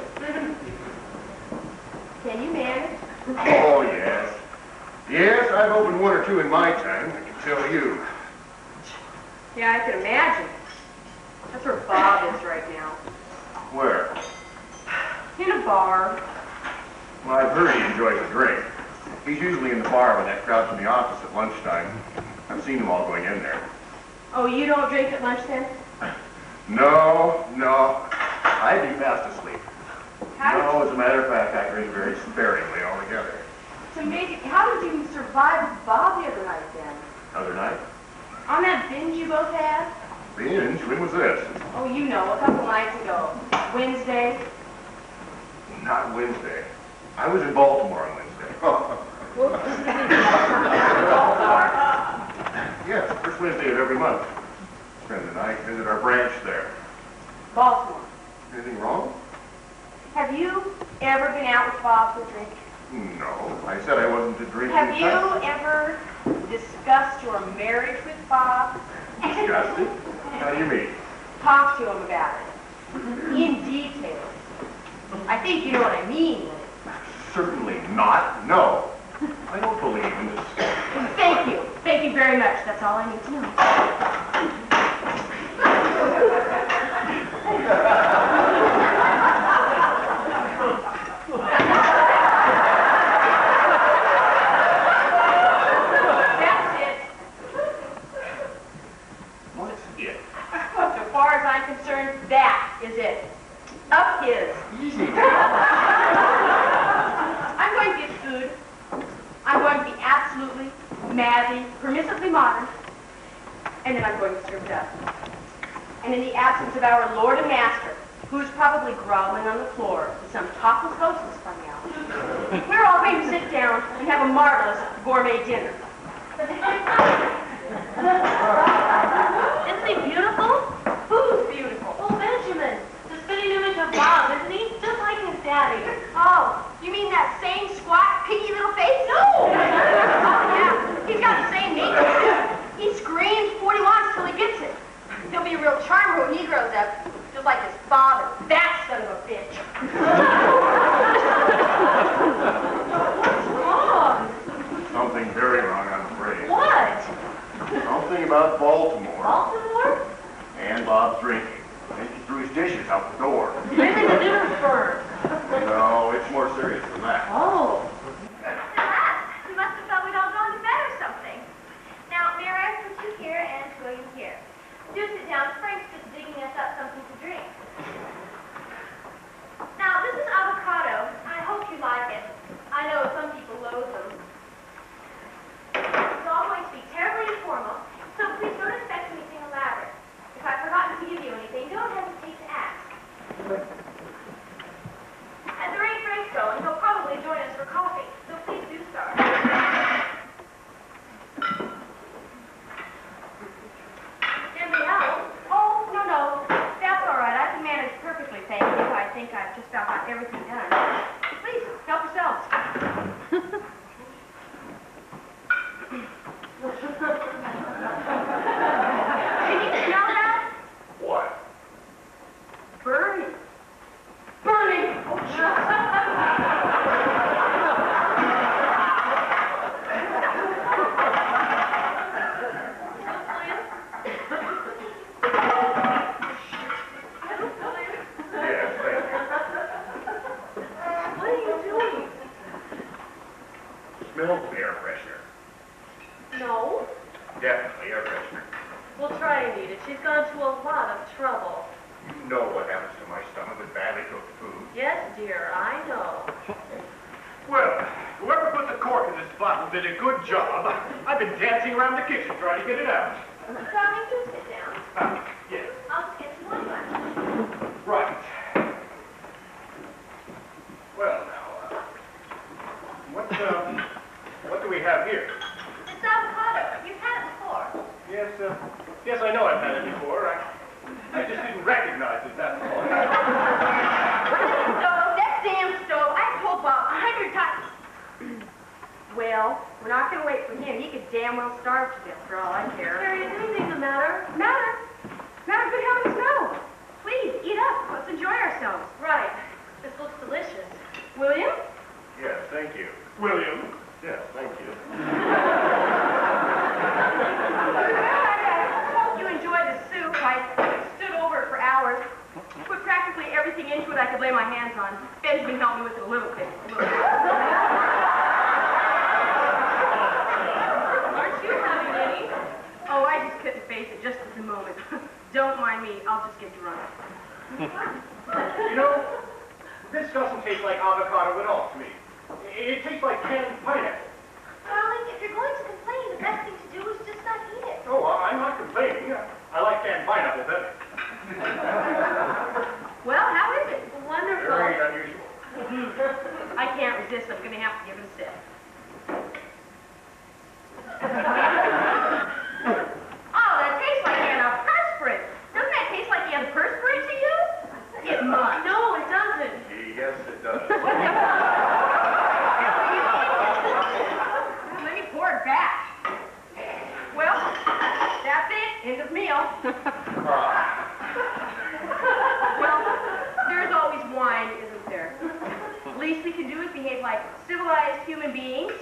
Can you manage? Oh, yes. Yes, I've opened one or two in my time, I can tell you. Yeah, I can imagine. That's where Bob is right now. Where? In a bar. Well, I've heard he enjoys a drink. He's usually in the bar when that crowd's in the office at lunchtime. I've seen them all going in there. Oh, you don't drink at lunch then? No. I'd be fast asleep. How As a matter of fact, I drink very sparingly altogether. It's amazing. How did you survive Bob the other night then? Other night? On that binge you both had? Binge? When was this? Oh, you know, a couple nights ago. Wednesday. Not Wednesday. I was in Baltimore on Wednesday. Yes, first Wednesday of every month. Spend the night, visit our branch there. Baltimore. Anything wrong? Have you ever been out with Bob for a drink? No. I said I wasn't to drink. Have you ever discussed your marriage with Bob? Discussed it? How do you mean? Talk to him about it. In detail. I think you know what I mean. Certainly not. No. I don't believe in this. Thank you. Thank you very much. That's all I need to know. That's it. What's it? So far as I'm concerned, that is it. Up his. Easy now. I'm going to get food. I'm going to be absolutely, madly, permissively modern. And then I'm going to serve it up. And in the absence of our Lord and Master, who's probably groveling on the floor with some topless hostess coming out, we're all going to sit down and have a marvelous gourmet dinner. Isn't he beautiful? Who's beautiful? Oh, Benjamin. The spitting image of Bob, isn't he? Just like his daddy. Oh, you mean that same squat, piggy little face? No! Oh, yeah. He's got the same name. He screams what he wants till he gets it. He'll be a real charmer when he grows up, just like his father. That son of a bitch. What's wrong? Something very wrong, I'm afraid. What? Something about Baltimore. Baltimore? And Bob drinking. I think he threw his dishes out the door. Maybe the dinner's burned. No, it's more serious than that. Oh. You must have thought we'd all gone to bed or something. Now, Mary, I put you here and William here. Do sit down. Frank's just digging us up something to drink. Now, this is avocado. I hope you like it. I know some people loathe them. It's all going to be terribly informal, so please don't expect anything elaborate. If I've forgotten to give you anything, don't hesitate to ask. At the rate Frank's going, he'll probably join us for coffee. Definitely air freshener. We'll try and eat it. She's gone to a lot of trouble. You know what happens to my stomach with badly cooked food. Yes, dear, I know. Well, whoever put the cork in this bottle did a good job. I've been dancing around the kitchen trying to get it out. Darling, do sit down. Yes. I'll just get some wine. Right. Well, now, what do we have here? It's avocado. You've had it before. Yes, I know I've had it before. I just didn't recognize it, that's all. That damn stove. I told Bob 100 times. Well, we're not going to wait for him. He could damn well starve to death for all I care. Harry, is anything the matter? Matter? Good heavens, no. Please, eat up. Let's enjoy ourselves. Right. This looks delicious. William? Yes, thank you. William? Yes, thank you. I hope you enjoy the soup. I stood over it for hours. Put practically everything into it I could lay my hands on. Benjamin helped me with it a little bit. Aren't you having any? Oh, I just couldn't face it just at the moment. Don't mind me. I'll just get drunk. You know, this doesn't taste like avocado at all to me. It tastes like canned pineapple. Darling, if you're going to complain, the best thing to do is just not eat it. Oh, I'm not complaining. I like canned pineapple better. Well, how is it? Wonderful. Very unusual. I can't resist. I'm going to have to give it a sip. Oh, that tastes like antiperspirant. Doesn't that taste like antiperspirant to you? It must. No, it doesn't. Yes, it does. What the Let me pour it back. Well, that's it. End of meal. Well, there's always wine, isn't there? The least we can do is behave like civilized human beings.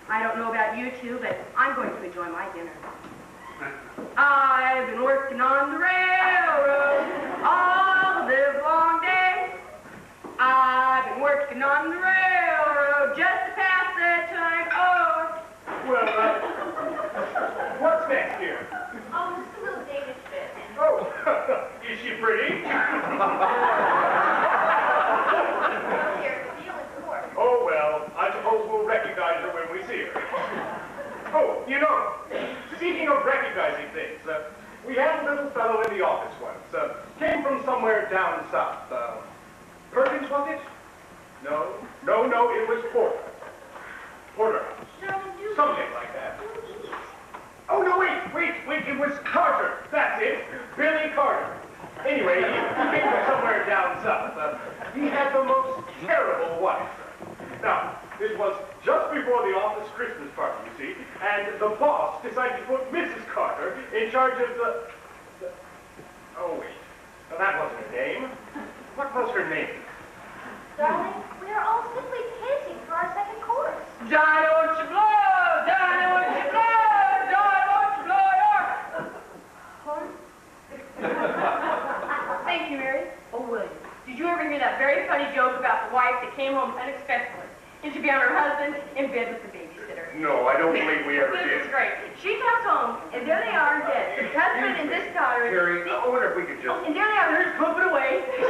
I don't know about you two, but I'm going to enjoy my dinner. I've been working on the railroad all the live long day. I've been working on the railroad just to pass the time. Oh. Well, what's next here? Oh, just a little Danish bit. Oh, is she pretty? Here, feel it for. Oh, well, I suppose we'll recognize her when we see her. Oh, you know, speaking of recognizing things, we had a little fellow in the office once. Came from somewhere down south. Perkins, was it? No, it was Porter. Porterhouse. Darling, do Something like that. do eat. Oh, no, wait, it was Carter. That's it, Billy Carter. Anyway, he came from somewhere down south. He had the most terrible wife. Now, this was just before the office Christmas party, you see, and the boss decided to put Mrs. Carter in charge of the... Oh, wait. Now, that wasn't her name. What was her name? Darling, we are all simply panting for our second course. Johnny, won't you blow? Johnny, won't you blow? Johnny, won't you blow your horn? Thank you, Mary. Oh, William, did you ever hear that very funny joke about the wife that came home unexpectedly and she found her husband in bed with the babysitter? No, I don't believe we ever This did. is great. She comes home, and there they are in bed. The husband and this daughter. Terry, I wonder if we could just... And there they are, they're just pooping away. She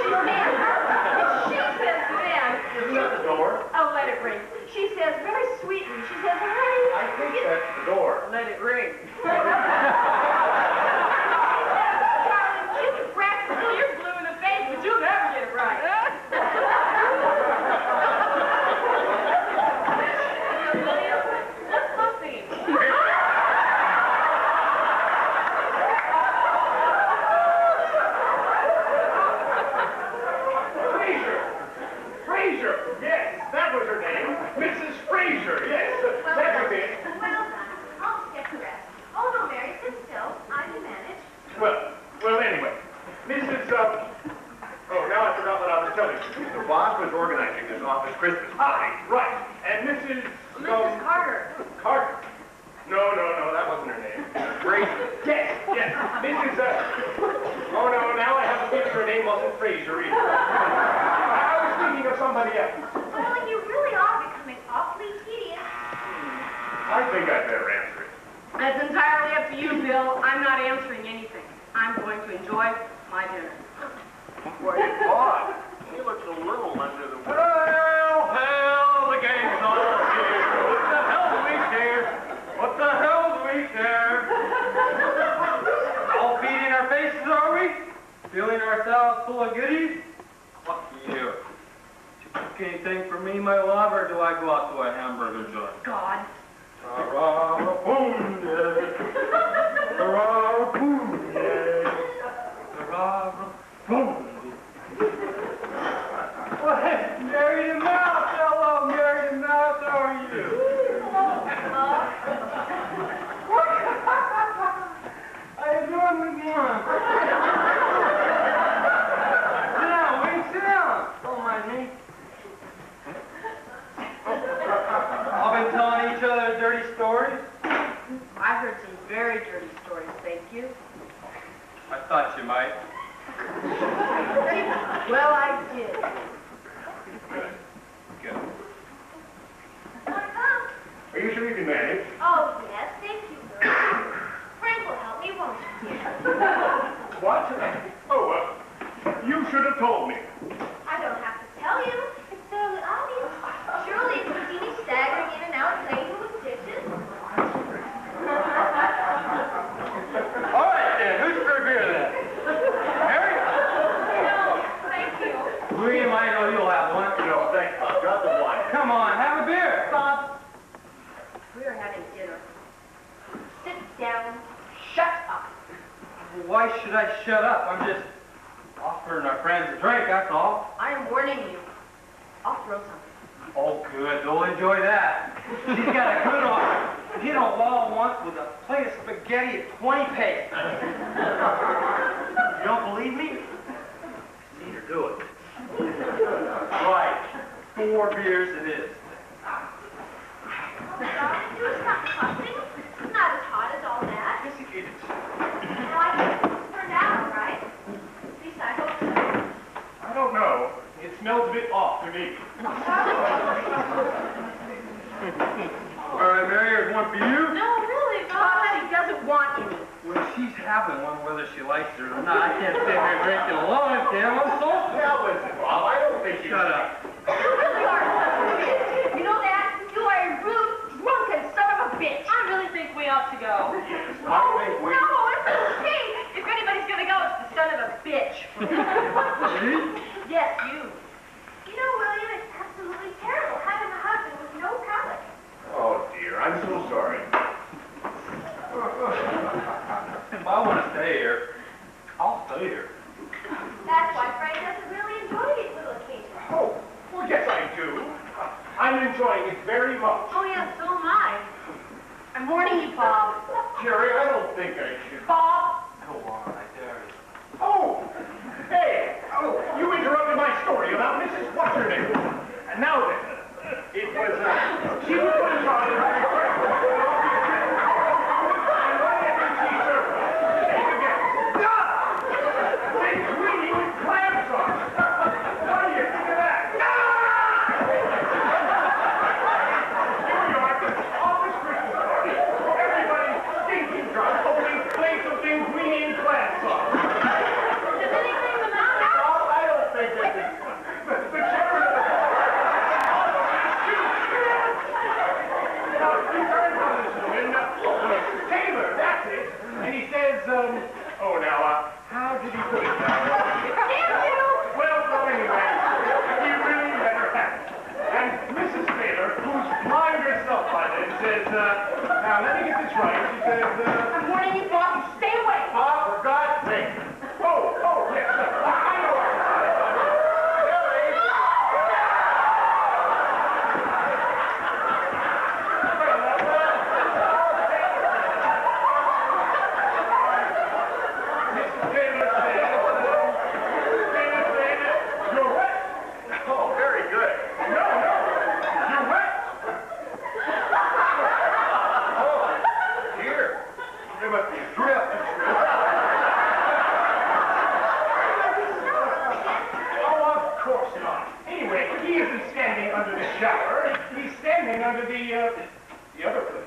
says to them, Isn't that the door? oh, let it ring. She says very sweetly, she says, honey, I think that's the door. let it ring. Darling, you can practice till you're blue in the face, but you'll never get it right. William, what's puffing? Fraser. Yes, that was her name. Mrs. Fraser, yes. That was it. Well done. I'll just get the rest. Oh, no, Mary, sit still. I can manage. Well, anyway. Mrs. Oh, now I forgot what I was telling you. The boss was organizing this office Christmas party. Right. And Mrs. Mrs. Carter. Carter. No, that wasn't her name. Fraser. Yes. Mrs. Oh, no, now I have a feeling her name wasn't Fraser either. I was thinking of somebody else. Darling, you really are becoming awfully tedious. I think I'd better answer it. That's entirely for you, Bill, I'm not answering anything. I'm going to enjoy my dinner. Why, Bob, he looks a little under the weather. Hell, the game's on here. What the hell do we care? What the hell do we care? All feeding our faces, are we? Feeling ourselves full of goodies? Fuck you. Did you cook anything for me, my love, or do I go out to a hamburger joint? God. Mary the Mouse! Hello, Mary the Mouse, how are you? How you doing, McMahon? Sit down, Wayne, sit down. Don't mind me. All been telling each other dirty stories? I heard some very dirty stories, thank you. I thought you might. Well, I did. Good. Are you sure you can manage? Oh, yes, thank you, Bill. Frank will help me, won't he? What? Oh, you should have told me. I don't have to tell you. It's fairly obvious. Surely if you see me staggering in and out laden with dishes. All right, then. Who's for a beer, then? Mary? No, thank you. Louis, I know you'll have one. No, thanks, Bob. Got the wine. Come on, have a beer. Bob, we are having dinner. Sit down. Shut up. Why should I shut up? I'm just offering our friends a drink, that's all. I am warning you. I'll throw something. Oh, good. They'll enjoy that. She's got a good one. Hit a wall once with a plate of spaghetti at 20 pace. You don't believe me? See her do it. Right. 4 beers it is. Oh, darling, do stop fussing. It's not as hot as all that. Yes, it is. Now, I think it's turned out all right. At least I hope so. I don't know. It smells a bit off to me. All right, Mary, here's one for you. No, really, Bob, she doesn't want any. Well, she's having one whether she likes it or not. I can't sit here drinking alone, damn, I'm so... Now listen, Bob, I don't think you... Shut up. You really are such a bitch. You know that? You are a rude, drunken son of a bitch. I really think we ought to go. I think we... No, it's okay. If anybody's gonna go, it's the son of a bitch. Yes, you. You know, William, it's absolutely terrible having a husband with no palate. Oh, dear. I'm so sorry. If I want to stay here, I'll stay here. That's why Frank doesn't really enjoy these little occasions. Oh, well, yes, I do. I'm enjoying it very much. Oh, yeah, so am I. I'm warning you, Bob. Jerry, I don't think I should. Bob! Go on, I dare you. Oh, hey, you interrupted my story about Mrs. What's-her-name. And now then, it was, she was put in charge of her and what did she serve us? Take again. Big greenie with clam sauce. What do you think of that? New York, office Christmas party. Everybody stinking drunk, opening plates of linguine and clam sauce. Does anything the matter? Oh, I don't think that is. The chairman of the board. Now, he turns on this woman, Taylor, that's it. And he says, oh, now, how did he put it now? Damn you! Well, so anyway, he really let her have it. And Mrs. Taylor, who's blind herself by then, says, now, let me get this right. She says, I'm warning you, Bob. Stay away. for God's sake. Oh, yes, I know what you're talking about. Jerry! Mrs. Taylor said, you're wet. Oh, very good. No, you're wet. Oh, dear. There must be a drip. Oh, of course not. Anyway, he isn't standing under the shower. He's standing under the other place.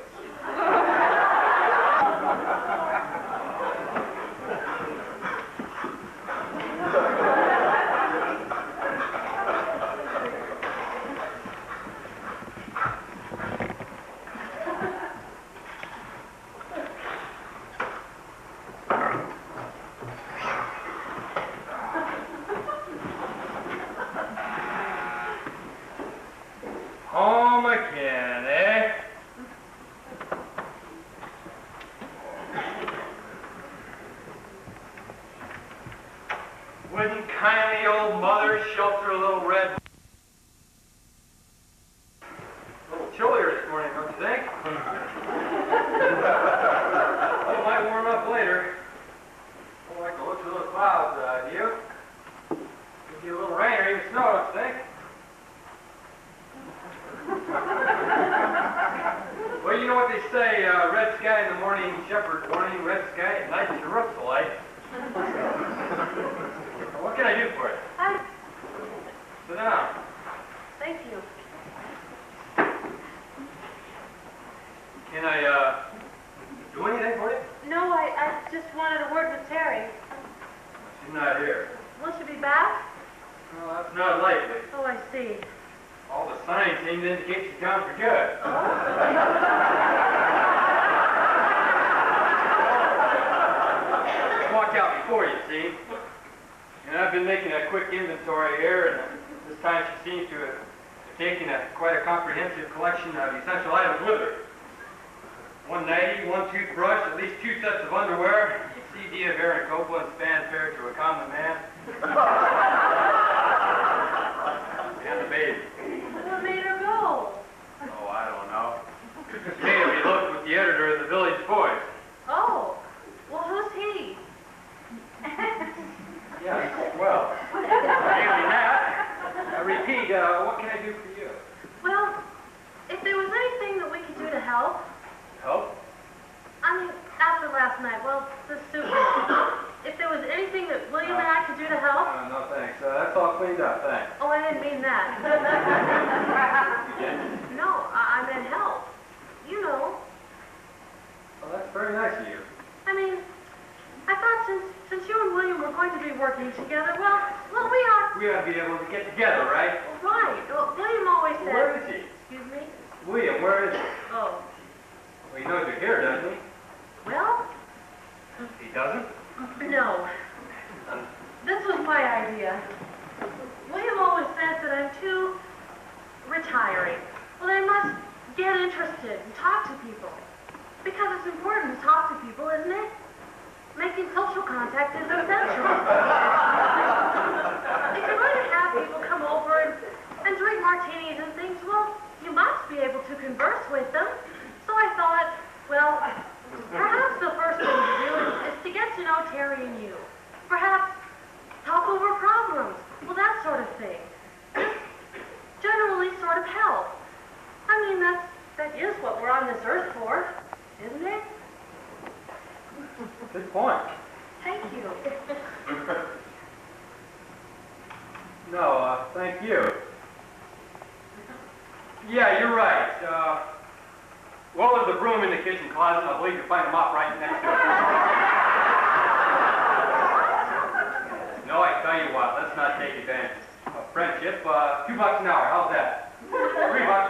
Couldn't kindly old mother shelter a little red? A little chillier this morning, don't you think? It might warm up later. I don't like the looks of those clouds, do you? Could be a little rain or even snow, don't you think? Well, you know what they say, red sky in the morning, shepherd's warning, red sky at night, your roof's alight. What can I do for you? Hi. Sit down. Thank you. Can I, do anything for you? No, I just wanted a word with Terry. She's not here. Will she be back? Well, that's not likely. Oh, I see. All the signs seem to indicate she's gone for good. Walked out before, you see. And I've been making a quick inventory here, and this time she seems to have taken quite a comprehensive collection of essential items with her. One nightie, one toothbrush, at least 2 sets of underwear, a CD of Aaron Copland's Fanfare to a Common Man, and the baby. What made her go? Oh, I don't know. She made me look with the editor of the Village Voice. Oh, well, who's he? Yeah, well, failing that, I repeat, what can I do for you? Well, if there was anything that we could do to help, Help? I mean, after last night, well, the soup. If there was anything that William and I could do to help. No, thanks. That's all cleaned up, thanks. Oh, I didn't mean that. You did? No, I meant help. You know. Well, that's very nice of you. I mean, I thought since you and William were going to be working together, well, we ought. We ought to be able to get together, right? Right. Well, William always said. Where is he? Excuse me? William, where is he? Oh. Well, he knows you're here, doesn't he? Well, He doesn't? no. This was my idea. William always says that I'm too retiring. Well, I must get interested and talk to people. Because it's important to talk to people, isn't it? Making social contact is essential. If you're going to have people come over and drink martinis and things, well, you must be able to converse with them. So I thought, well, perhaps the first thing to do is to get to know Terry and you. Perhaps talk over problems. Well, that sort of thing. Just generally sort of help. I mean, that is what we're on this earth for, isn't it? Good point. Thank you. No, thank you. Yeah, you're right. Well, there's a broom in the kitchen closet. I believe you'll find a mop right next to it. No, I tell you what, let's not take advantage of friendship. $2 an hour, how's that? $3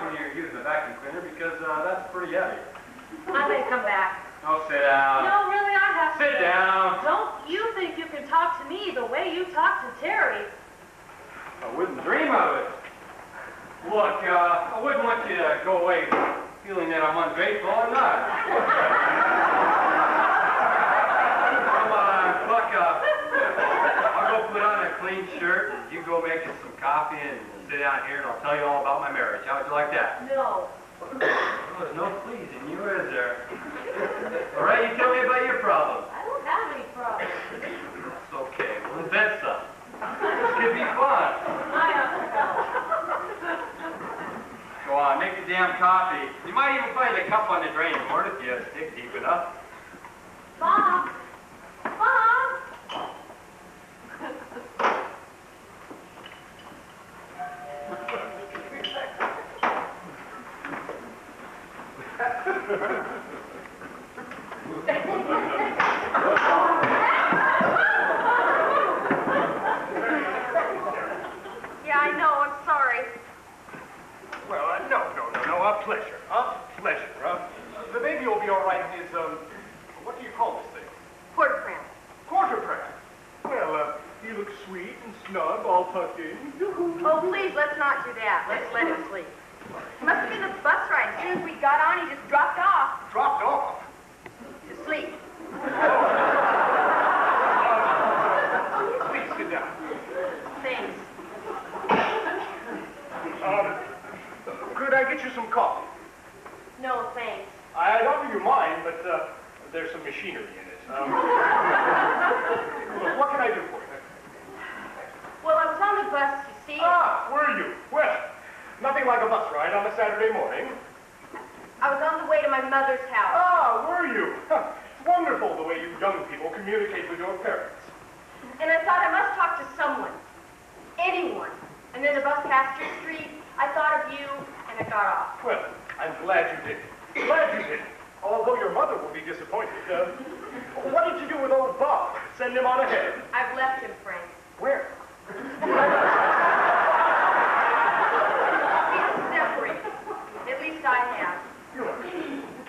when you're using the vacuum cleaner because that's pretty heavy. I may come back. Oh, sit down. No, really, I have to. Sit down. Don't you think you can talk to me the way you talk to Terry? I wouldn't dream of it. Look, I wouldn't want you to go away feeling that I'm ungrateful or not. Come on, buck up. I'll go put on a clean shirt, and you go make us some coffee, and we'll sit down here, and I'll tell you all about my marriage. How would you like that? No. Oh, there's no pleasing you, is there? All right, you tell me about your problems. I don't have any problems. That's okay. We'll invent some. This could be fun. I have to go. Go on, make the damn coffee. You might even find a cup on the drain board if you dig deep enough. Bob! Bob! Yeah, I know. I'm sorry. Well, no, a pleasure. The baby will be all right in his, what do you call this thing? Quarter cramp. Quarter cramp. Well, he looks sweet and snug, all tucked in. Oh, please, let's not do that. Let's let him sleep. It must have been the bus ride. As soon as we got on, he just dropped off Dropped off. to sleep. Please sit down. there's some machinery in it. Look, what can I do for you? Well, I was on the bus, you see. Ah, were you? Well, nothing like a bus ride on a Saturday morning. I was on the way to my mother's house. Ah, were you? Huh. It's wonderful the way you young people communicate with your parents. And I thought I must talk to someone. Anyone. And then the bus passed your street. I thought of you, and I got off. Well, I'm glad you did. Glad you did. Although your mother will be disappointed. What did you do with old Bob? Send him on ahead? I've left him, Frank. Where? He's separated. At least I have. You're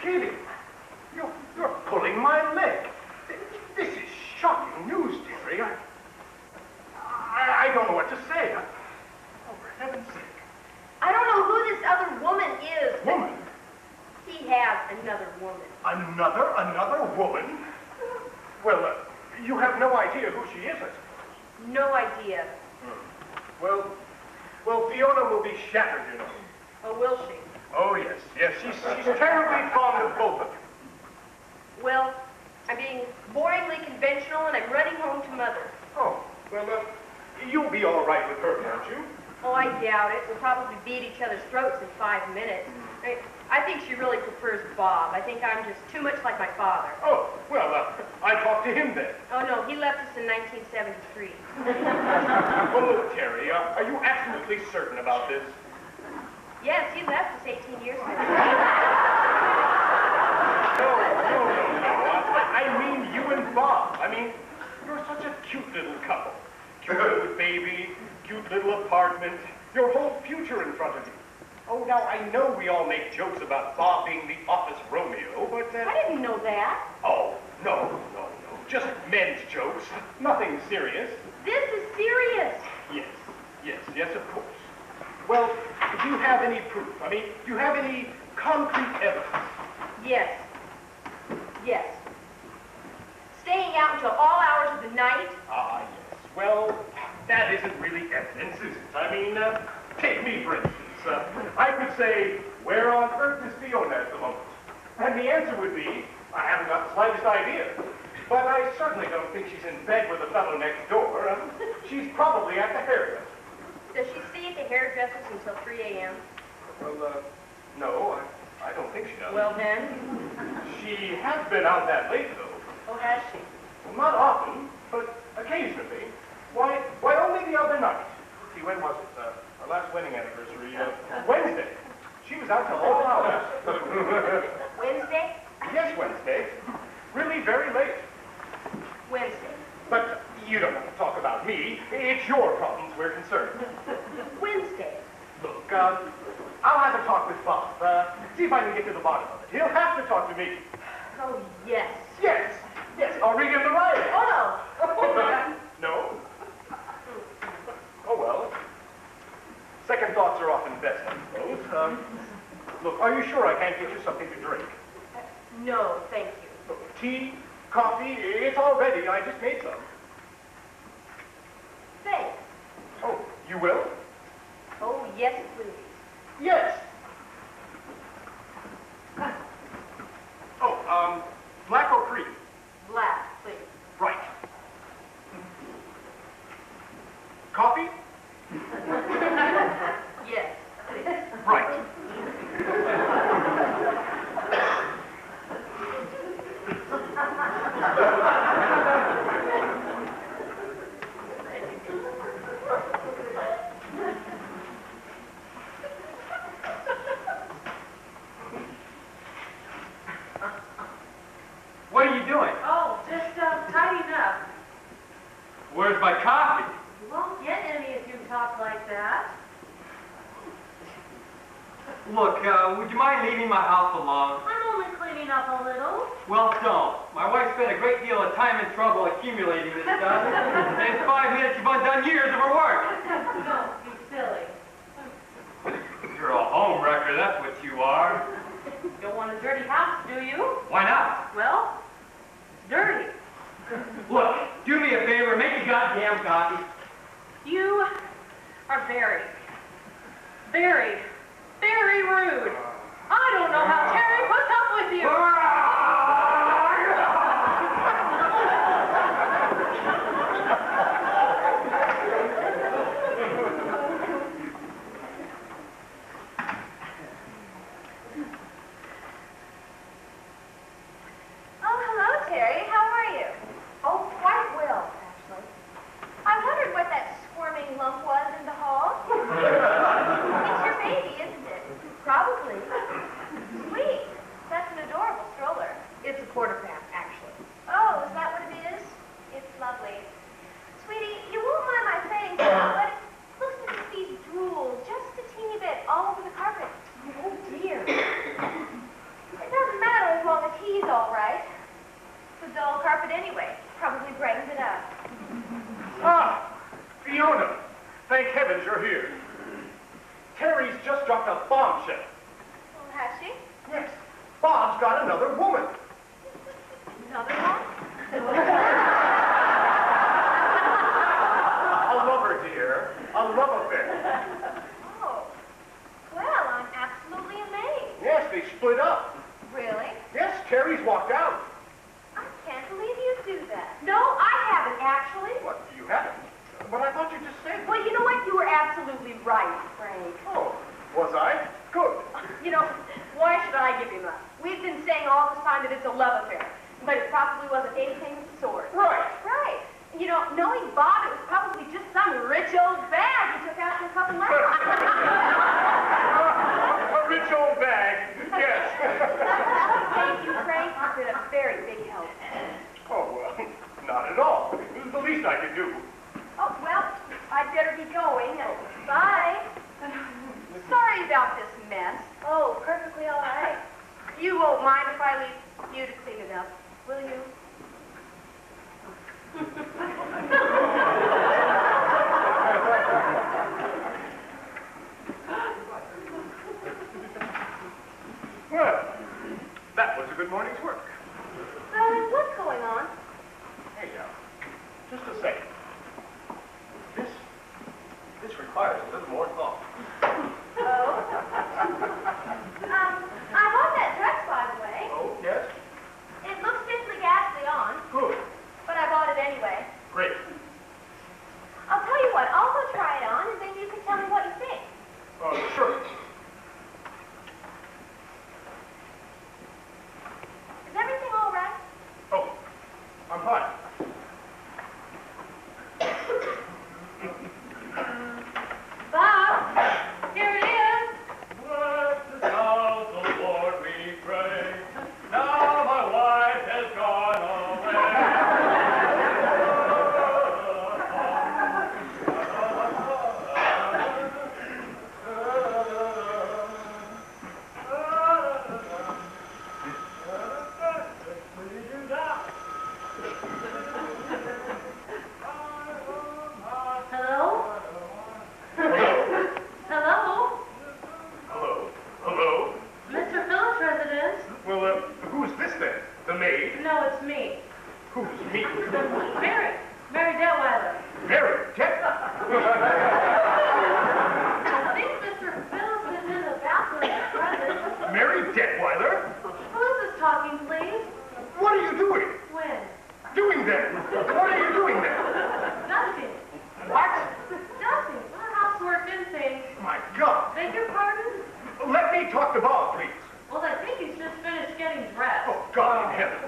kidding. You're pulling my leg. This is shocking news, dearie. I don't know what to say. Oh, for heaven's sake. I don't know who this other woman is. Woman? He has another woman. Another woman? Well, you have no idea who she is, I suppose. No idea. Well, Fiona will be shattered, you know. Oh, will she? Oh, yes. She's terribly fond of both of you. Well, I'm being boringly conventional, and I'm running home to Mother. Oh, well, you'll be all right with her, won't you? Oh, I doubt it. We'll probably beat each other's throats in 5 minutes. I think she really prefers Bob. I think I'm just too much like my father. Oh, well, I talked to him then. Oh, no, he left us in 1973. Well, look, Terry, are you absolutely certain about this? Yes, he left us 18 years ago. No. I mean you and Bob. I mean, you're such a cute little couple. Cute little baby, cute little apartment, your whole future in front of you. Oh, now, I know we all make jokes about Bob being the office Romeo, but... I didn't know that. Oh, no. Just men's jokes. Nothing serious. This is serious. Yes, of course. Well, do you have any proof? I mean, do you have any concrete evidence? Yes. Staying out until all hours of the night. Ah, yes. Well, that isn't really evidence, is it? I mean, take me, for instance. I could say, where on earth is Fiona at the moment? And the answer would be, I haven't got the slightest idea. But I certainly don't think she's in bed with the fellow next door. She's probably at the hairdresser. Does she stay at the hairdresser's until 3 a.m.? Well, no, I don't think she does. Well, then. She has been out that late, though. Oh, has she? Well, not often, but occasionally. Why, only the other night. See, when was it? Our last wedding anniversary. Wednesday. She was out till all hours. Wednesday? Yes, Wednesday. Really very late. Wednesday. But you don't want to talk about me. It's your problems we're concerned. Wednesday. Look, I'll have a talk with Bob. See if I can get to the bottom of it. He'll have to talk to me. Oh, yes. Yes. I'll read him the writing. Oh, no. No? Oh, well. Second thoughts are often best, I suppose. Look, are you sure I can't get you something to drink? No, thank you. Look, tea, coffee, it's all ready. I just made some. Thanks. Oh, you will? Oh, yes, please. Yes. Oh, black or cream? Black, please. Right. Coffee? Yes, please. Right. What are you doing? Oh, just tidying up. Where's my coffee? You won't get any if you talk like that. Look, would you mind leaving my house alone? I'm only cleaning up a little. Well, don't. My wife spent a great deal of time and trouble accumulating this stuff. And in 5 minutes, you've undone years of her work. Don't be silly. You're a home wrecker, that's what you are. Don't want a dirty house, do you? Why not? Well, it's dirty. Look, do me a favor, make a goddamn coffee. You are very, very, very rude. I don't know how Terry puts up with you. Portercraft, actually. Oh, is that what it is? It's lovely. Sweetie, you won't mind my saying so, but it looks as if he's drooled just a teeny bit all over the carpet. Oh, dear. It doesn't matter as long as he's all right. It's a dull carpet anyway. Probably brightens it up. Ah, Fiona. Thank heavens you're here. Terry's just dropped a bombshell. Well, has she? Yes, Bob's got another woman. Another one? A lover, dear. A love affair. Oh. Well, I'm absolutely amazed. Yes, they split up. Really? Yes, Terry's walked out. I can't believe you do that. No, I haven't, actually. What, you haven't? But I thought you just said. Well, you know what? You were absolutely right, Frank. Oh, was I? Good. You know, why should I give him up? We've been saying all this time that it's a love affair, but it probably wasn't anything of the sort. Right. Right. You know, knowing Bob, it was probably just some rich old bag he took out in a couple A rich old bag. Yes. Thank you, Frank. You've been a very big help. Oh, well, not at all. It was the least I could do. Oh, well, I'd better be going. Bye. Sorry about this mess. Oh, perfectly all right. You won't mind if I leave you to clean it up, will you? Well, that was a good morning's work. What's going on? Hey, just a second. This requires a little more thought. Oh? I bought that dress, by the way. Oh, yes? It looks stiffly ghastly on, Good. but I bought it anyway. Great. I'll tell you what, I'll go try it on, and then you can tell me what you think. Sure. Is everything all right? Oh, I'm fine. Bob, here it is. Bless the house, O Lord, we pray. Now my wife has gone Hello? Hello? Hello? Hello? Hello? Mr. Phillips' residence? Well, who's this then? The maid? No, it's me. Who's me? Mary. Mary Detweiler. Mary? I think Mr. Phillips is in the bathroom at present. Mary Detweiler? Who is this talking, please? What are you doing? When? Doing then? What are you doing then? Dusting. What? Dusting. Housework and things. My God. Beg your pardon? Let me talk to Bob, please. Well, I think he's just finished getting dressed. Oh, God in heaven.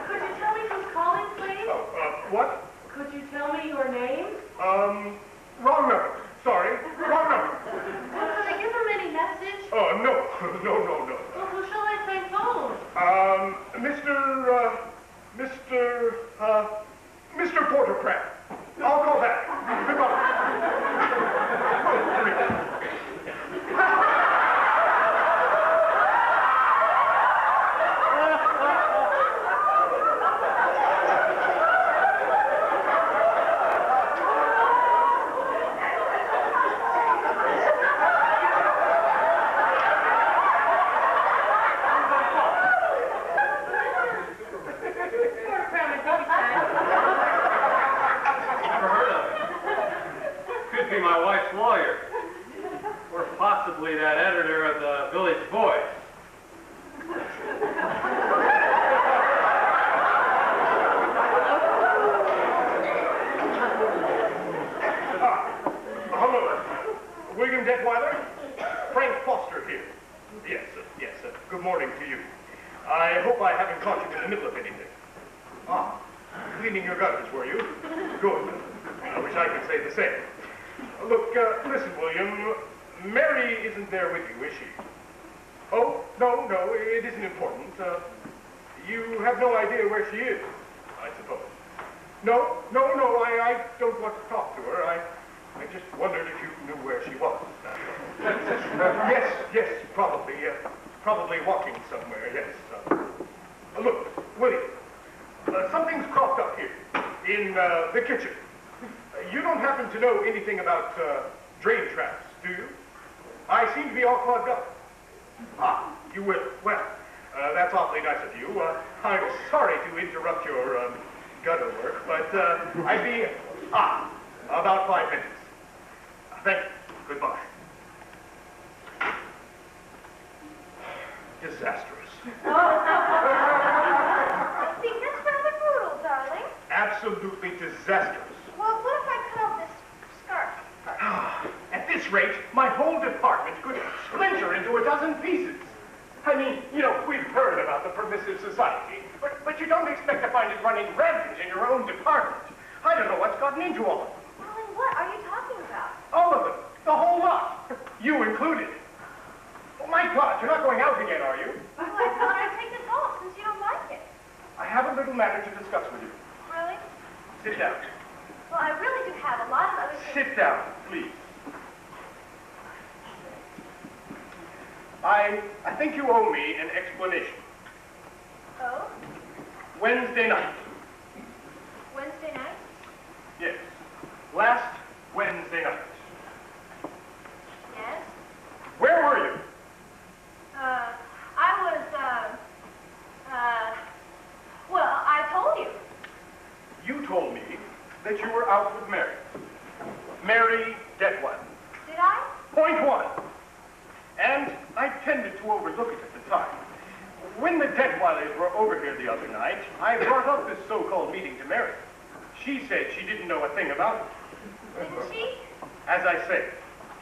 Could you tell me who's calling, please? What? Could you tell me your name? Wrong number. Sorry. Wrong number. Well, could I give him any message? Oh, no. No. Well, who shall I say phone? Mr. Portercraft. I'll call back. Goodbye. Never heard of it. Could be my wife's lawyer. Or possibly that editor of the Village Voice. Hello. William Detweiler? Frank Foster here. Yes. Good morning to you. I hope I haven't caught you in the middle of anything. Ah, cleaning your gutters, were you? Good. I wish I could say the same. Look, listen, William. Mary isn't there with you, is she? Oh, no, it isn't important. You have no idea where she is, I suppose. No, I don't want to talk to her. I just wondered if you knew where she was. Yes, probably. Probably walking somewhere, yes. Look, William, something's cropped up here in the kitchen. You don't happen to know anything about drain traps, do you? I seem to be all clogged up. Ah, you will. Well, that's awfully nice of you. I'm sorry to interrupt your gutter work, but I'd be... about 5 minutes. Thank you. Goodbye. Disastrous. I think that's rather brutal, darling. Absolutely disastrous. Well, what if I cut off this scarf? At this rate, my whole department could splinter into a dozen pieces. I mean, we've heard about the permissive society, but you don't expect to find it running rampant in your own department. I don't know what's gotten into all of them. Darling, what are you talking about? All of them. The whole lot. You included. Oh, my God, you're not going out again, are you? Well, I thought I'd take this off since you don't like it. I have a little matter to discuss with you. Really? Sit down. Well, I really do have a lot of other things. Sit down, please. I think you owe me an explanation. Oh? Wednesday night. Wednesday night? Yes. Last Wednesday night. Yes? Where were you? Well, I told you. You told me that you were out with Mary. Mary Detweiler. Did I? Point one. And I tended to overlook it at the time. When the Detweilers were over here the other night, I brought up this so-called meeting to Mary. She said she didn't know a thing about it. Didn't she? As I say,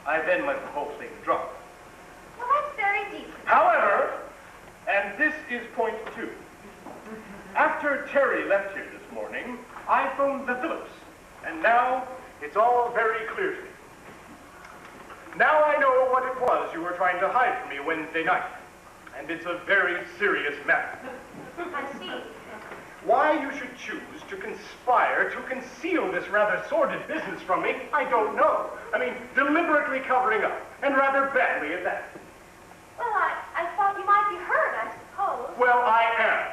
I then let the whole thing drop. Well, that's very deep. However, and this is point two, after Terry left here this morning, I phoned the Phillips, and now it's all very clear to me. Now I know what it was you were trying to hide from me Wednesday night, and it's a very serious matter. I see. Why you should choose to conspire to conceal this rather sordid business from me, I don't know. I mean, deliberately covering up, and rather badly at that. Well, I thought you might be hurt, I suppose. Well, I am.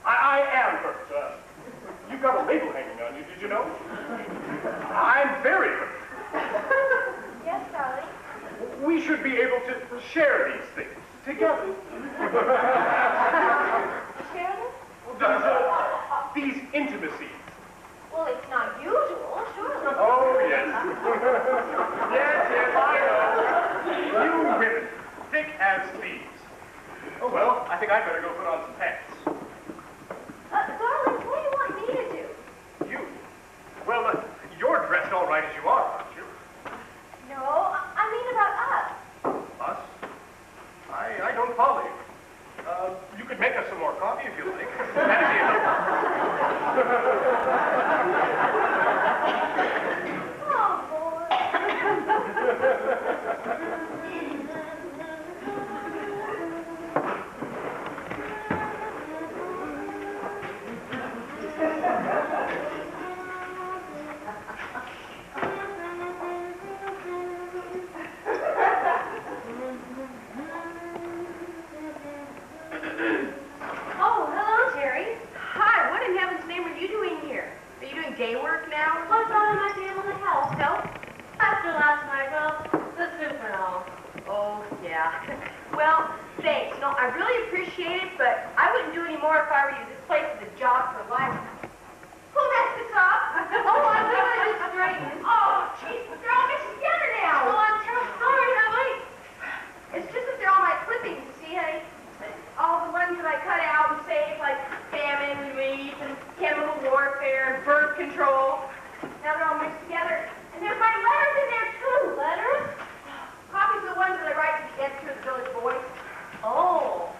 I am hurt. You've got a label hanging on you, did you know? I'm very hurt. Yes, darling. We should be able to share these things together. Share this? These intimacies. Well, it's not usual, surely. Oh, yes. Yes, I know. You women, thick as thieves. Oh, well, I think I'd better go put on some pants. Darling, what do you want me to do? You? Well, you're dressed all right as you are, aren't you? No, I mean about us. Us? I don't follow you. You could make us some more coffee if you like. That'd be enough. Oh, boy. Oh, hello, Terry. Hi, what in heaven's name are you doing here? Are you doing day work now? Well, I thought I might be able to help. Help? After last night, well, the soup and all. Oh, yeah. Well, thanks. No, I really appreciate it, but I wouldn't do any more if I were you. This place is a job for life. Who has to talk? Oh, I'm really just straightened. Oh, jeez, they're all mixed together now. Oh, I'm terribly sorry, honey. It's just that they're all my clippings, you see, honey? All the ones that I cut out and saved, like famine relief and chemical warfare and birth control. Now they're all mixed together. And there's my letters in there, too. Letters? Copies of the ones that I write to the editor of the Village Voice. Oh.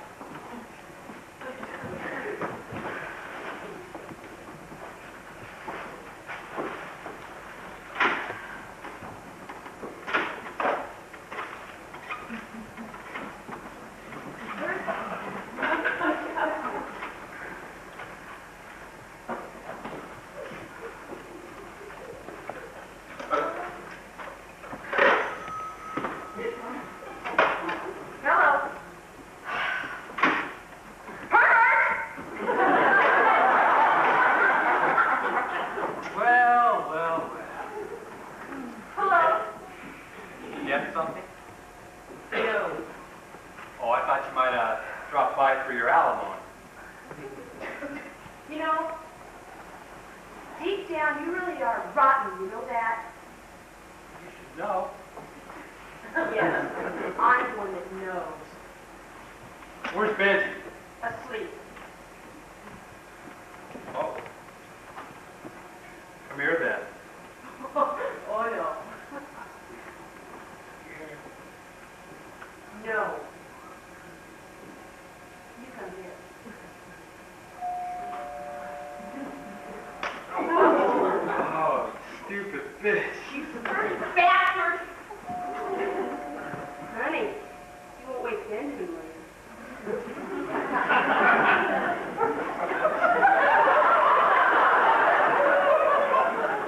rotten, you know that? You should know. Yes, I'm one that knows. Where's Benji? Asleep. Oh. Come here then. Oh, no. No. You come here. Oh, stupid bitch. You bastard! Honey, you won't wake Benjamin, will you?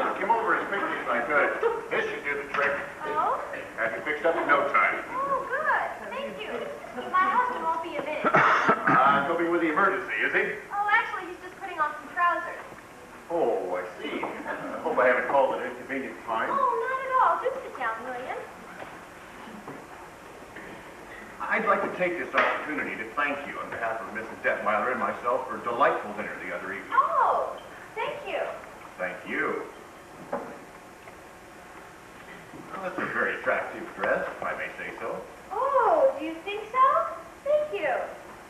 I came over as quickly as I could. This should do the trick. Oh? Have you fixed up in no time. Oh, good. Thank you. My husband won't be a minute. Coping with the emergency, is he? Oh, actually, he's just putting on some trousers. Oh, I see. I hope I haven't called at an inconvenient time. Oh, not at all. Do sit down, William. I'd like to take this opportunity to thank you on behalf of Mrs. Detweiler and myself for a delightful dinner the other evening. Oh, thank you. Thank you. Well, that's a very attractive dress, if I may say so. Oh, do you think so? Thank you.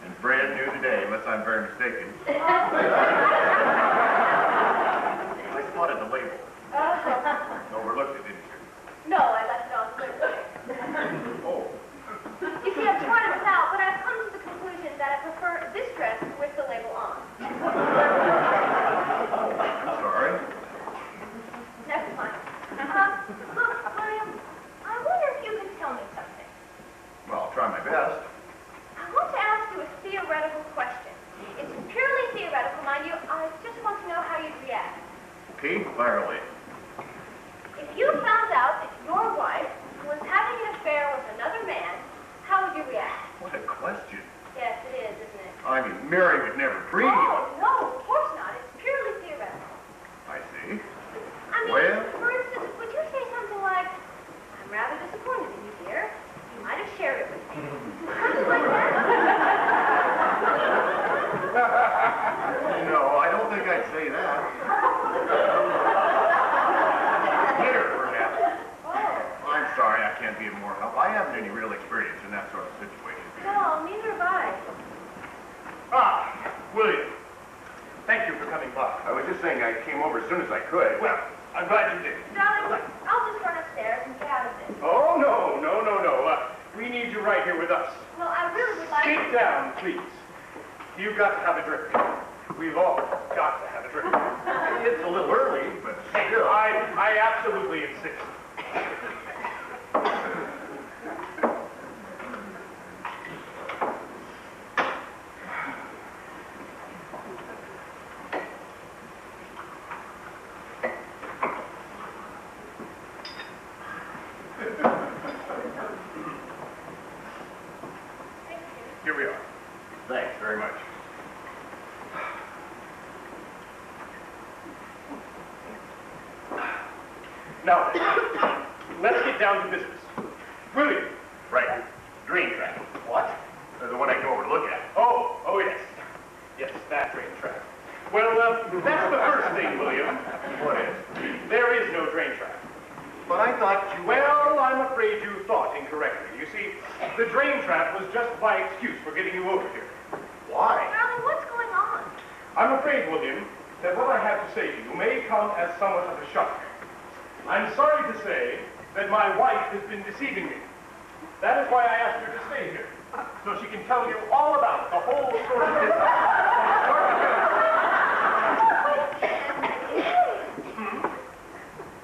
And brand new today, unless I'm very mistaken. I spotted the label. Overlooked it, didn't you? No, I left it on clear. Oh. You see, I've tried it without, but I've come to the conclusion that I prefer this dress with the label on. I'm sorry. Never mind. Look, William, I wonder if you can tell me something. Well, I'll try my best. I want to ask you a theoretical question. It's purely theoretical, mind you. I just want to know how you'd react. Okay, fire away. If you found out that your wife was having an affair with another man, how would you react? What a question. Yes, it is, isn't it? I mean, Mary would never breathe. Oh, no, of course not. It's purely theoretical. I see. I mean, Well? for instance, would you say something like, I'm rather disappointed in you, dear. You might have shared it with me. Something like that? No, I don't think I'd say that. Here, perhaps. Oh, I'm sorry, I can't be of more help. I haven't any real experience in that sort of situation. no, neither have I. Ah, William. Thank you for coming by. I was just saying I came over as soon as I could. Well, I'm glad you did. Darling, I'll just run upstairs and get out of this. Oh, no. We need you right here with us. Well, I really would like Sit to... down, please. You've got to have a drink. We've all got to have a drink. It's a little early, but still. I absolutely insist. Here we are. Thanks very much. Now, let's get down to business. William. Right. Drain track. What? The one I go over to look at. Oh, yes. Yes, that drain track. Well, that's the first thing, William. What is? There is no drain track. But I thought you... Well, I'm afraid you thought incorrectly. You see, the drain trap was just my excuse for getting you over here. Why? Darling, what's going on? I'm afraid, William, that what I have to say to you may come as somewhat of a shock. I'm sorry to say that my wife has been deceiving me. That is why I asked her to stay here, so she can tell you all about the whole story of this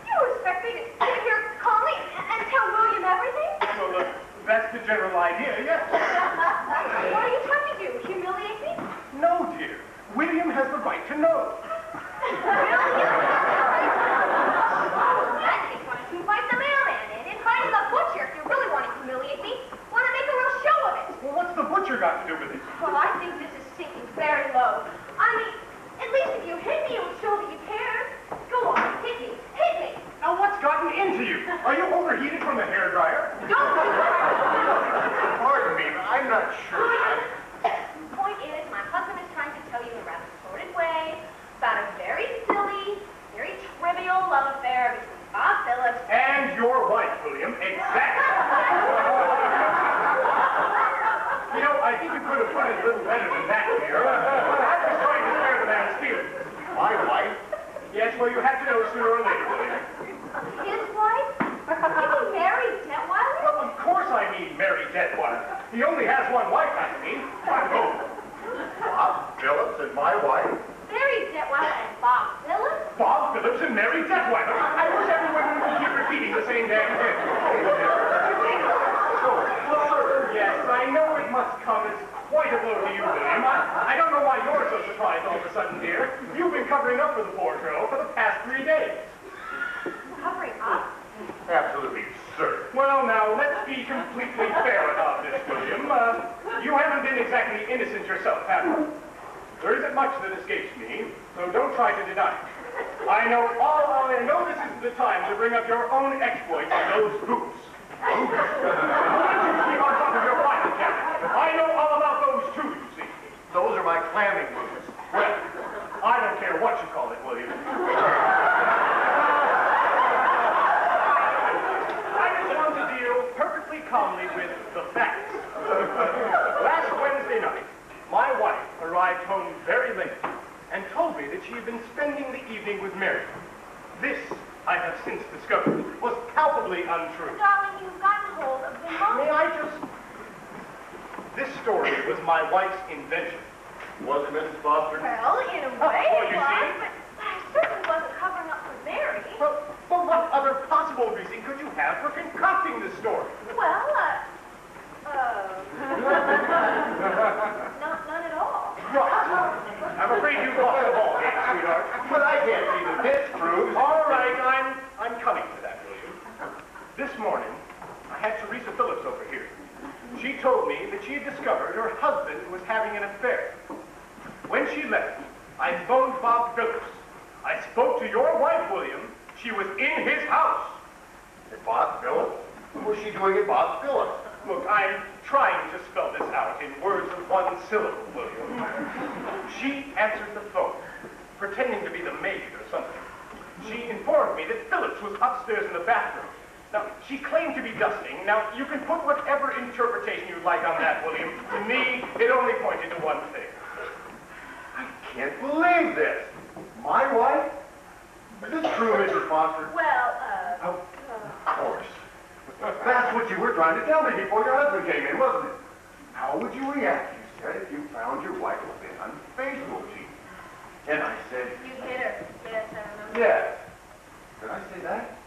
You expect me to sit here calmly and tell William everything? Well, that's the general idea, yes. What are you trying to do? Humiliate me? No, dear. William has the right to know. I think why don't you invite the mailman in? Invite the butcher if you really want to humiliate me. Want to make a real show of it. Well, what's the butcher got to do with it? Well, I think this is sinking very low. I mean, at least if you hit me, it would show that you cared. Go on, hit me. Hit me. Now, what's gotten into you? Are you overheated from the hairdryer? Don't do that. Pardon me, but I'm not sure. The point is, my husband is trying to tell you in a rather sordid way about a very silly, very trivial love affair Phillips and my wife. Mary Detweiler and Bob Phillips? Bob Phillips and Mary Detweiler. I wish everyone would keep repeating the same damn thing. Yes, I know it must come as quite a blow to you, William. I don't know why you're so surprised all of a sudden, dear. You've been covering up for the poor girl for the past 3 days. Covering up? Absolutely absurd. Well, now, let's be completely fair about this, William. You haven't been exactly innocent yourself, have you? There isn't much that escapes me, so don't try to deny it. I know this isn't the time to bring up your own exploits in those boots. Keep on top of your file cabinet. I know all about those too, you see. Those are my clamming boots. Well, I don't care what you call it, William. I just want to deal perfectly calmly with the facts. Last Wednesday night, my wife arrived home very late and told me that she had been spending the evening with Mary. This, I have since discovered, was palpably untrue. Darling, you've gotten hold of the May I just... This story was my wife's invention. Was it, Mrs. Foster? Well, in a way Oh, it you was, see? but I certainly wasn't covering up for Mary. Well, what other possible reason could you have for concocting this story? Well, none at all. Right. I'm afraid you've lost the ball game, sweetheart. But I can't see that this proves. All right, I'm coming to that, William. This morning, I had Teresa Phillips over here. She told me that she had discovered her husband was having an affair. When she left, I phoned Bob Phillips. I spoke to your wife, William. She was in his house. At Bob Phillips? What was she doing at Bob Phillips? Look, I'm trying to spell this out in words of one syllable, William. She answered the phone, pretending to be the maid or something. She informed me that Phillips was upstairs in the bathroom. Now, she claimed to be dusting. Now, you can put whatever interpretation you'd like on that, William. To me, it only pointed to one thing. I can't believe this. My wife? Is this true, Mrs. Foster? Well, Of course. That's what you were trying to tell me before your husband came in, wasn't it? How would you react, you said, if you found your wife had been unfaithful to you? And I said, you hit her. Yes, I remember. yes. Did I say that?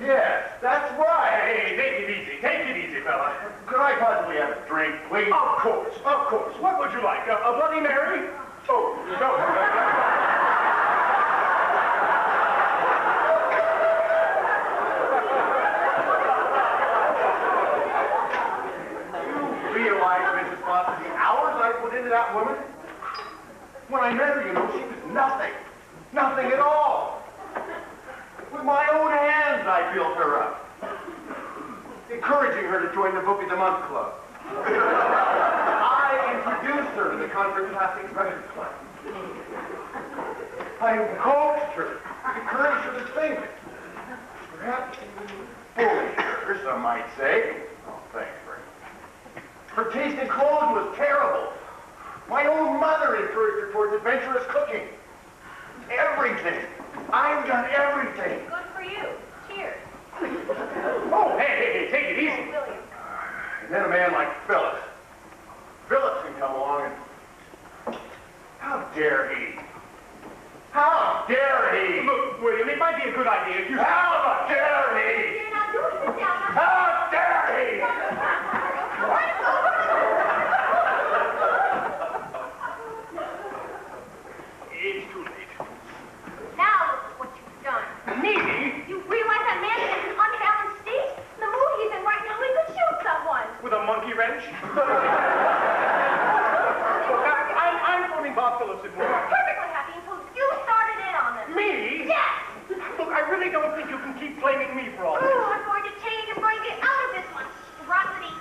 Yes, that's right. Hey, take it easy. Take it easy, fella. Could I possibly have a drink, please? Of course, of course. What would you like? A Bloody Mary? Oh, no. Realize, Mrs. Foster, the hours I put into that woman? When I met her, you know, she was nothing. Nothing at all. With my own hands, I built her up. Encouraging her to join the Book of the Month Club. I introduced her to the Confrontations Record Club. I coaxed her, encouraged her to think. Perhaps bullied her, some might say. Oh, thanks, Frank. Her taste in clothes was terrible. My own mother encouraged her towards adventurous cooking. Everything. I've done everything. Good for you. Cheers. Oh, hey, take it easy. William. And then a man like Phillips. Phillips can come along and... How dare he? How dare he? Look, William, it might be a good idea if you... How dare he? You're not doing this now. How dare he? It's too late. Now look at what you've done. Me? You realize that man is in an unbalanced state? In the mood he's in right now, he could shoot someone. With a monkey wrench? Look, I'm phoning Bob Phillips at I'm work. perfectly happy until you started in on this. Me? Yes! Look, I really don't think you can keep blaming me for all this. Oh, I'm going to change. I'm going to get out of this monstrosity.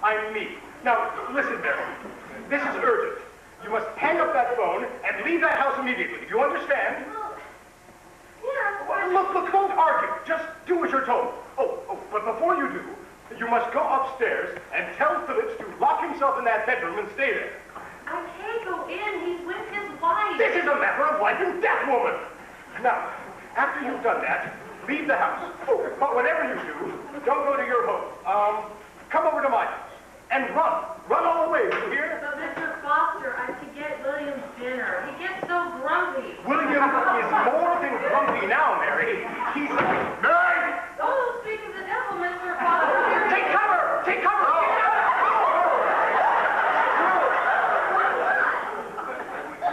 I'm me. Now, listen, Mary. This is urgent. You must hang up that phone and leave that house immediately. Do you understand? Yeah. Look, don't argue. Just do as you're told. Oh, but before you do, you must go upstairs and tell Phillips to lock himself in that bedroom and stay there. I can't go in. He's with his wife. This is a matter of life and death, woman. Now, after you've done that, leave the house. Oh, but whatever you do, don't go to your home. Come over to my house. And run. Run all the way, do you hear? But Mr. Foster, I have to get William's dinner. He gets so grumpy. William is more than grumpy now, Mary. He's... Mary! Oh, speak of the devil, Mr. Foster. Take cover! Take cover!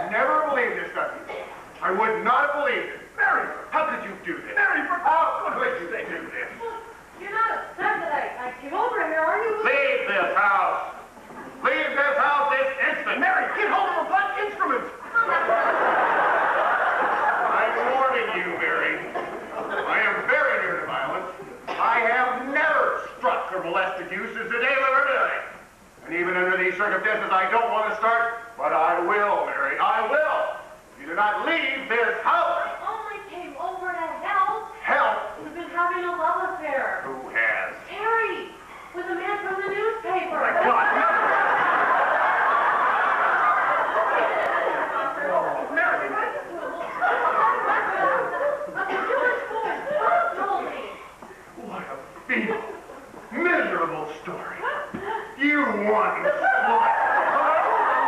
Never believed this, Dusty. I would not have believed it. Mary, how could you do this? Mary, how could you do this? You're not upset that I came over here, are you? Leave this house. Leave this house this instant. Mary, get hold of the blunt instruments. I'm warning you, Mary. I am very near to violence. I have never struck or molested you since the day we were married. And even under these circumstances, I don't want to start, but I will, Mary. I will. You do not leave this house. I only came over to help. Help? We've been having a love affair. Who has? Terry, with a man from the newspaper. My God, no. Mary. What a feeble, miserable story. You want slut.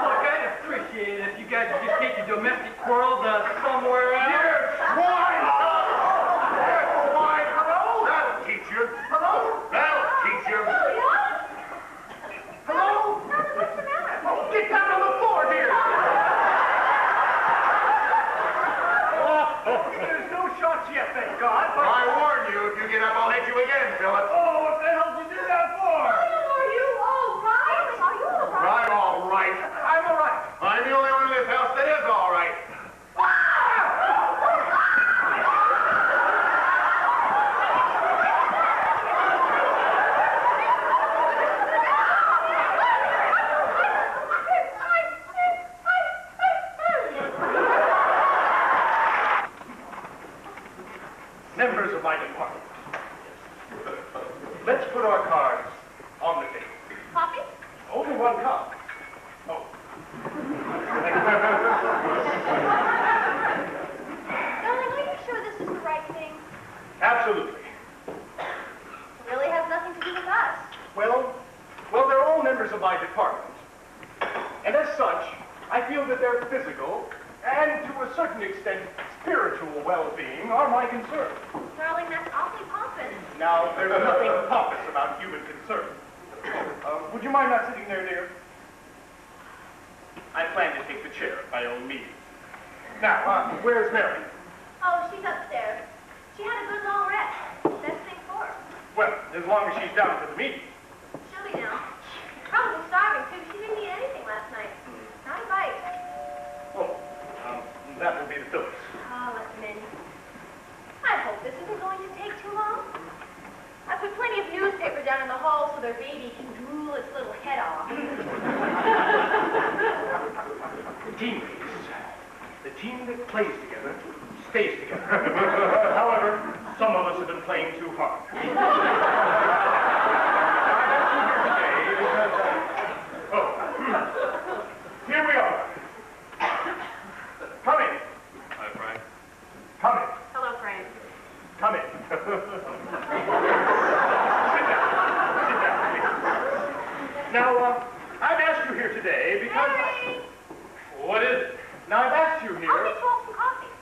Look, I'd appreciate it if you guys would just take your domestic quarrels somewhere else. You're swine! You're swine! Hello? That'll teach you. Hello? That'll teach you. Hello? What's the matter? Oh, get down on the floor, dear! There's no shots yet, thank God. But... I warn you, if you get up, I'll hit you again, Philip. Oh, what the hell did you do that for? Are you all right? Are you all right? I'm all right. I'm all right. I'm the only one in this house that is all right. Members of my department, let's put our cards on the table. Coffee? Only one cup. Oh. Darling, are you sure this is the right thing? Absolutely. It really has nothing to do with us. Well, they're all members of my department. And as such, I feel that their physical and, to a certain extent, spiritual well-being are my concern. Darling, that's awfully pompous. Now, there's nothing pompous about human concern. Would you mind not sitting there, dear? I plan to take the chair at my own meeting. Now, where's Mary? Oh, she's upstairs. She had a good long rest. Best thing for her. Well, as long as she's down for the meeting. She'll be down. Probably starving, too. She didn't eat anything last night. Not a bite. Oh, that will be the Phillips. Oh, let them in. I hope this isn't going to take too long. I put plenty of newspaper down in the hall so their baby can drool its little head off. Teammates. The team that plays together stays together. However, some of us have been playing too hard. Here we are. Come in. Hi, Frank. Come in. Hello, Frank. Come in. Sit down, please. Now, I've asked you here today because... Mary! What is it? Now, I've asked you here... I'll get you all some coffee.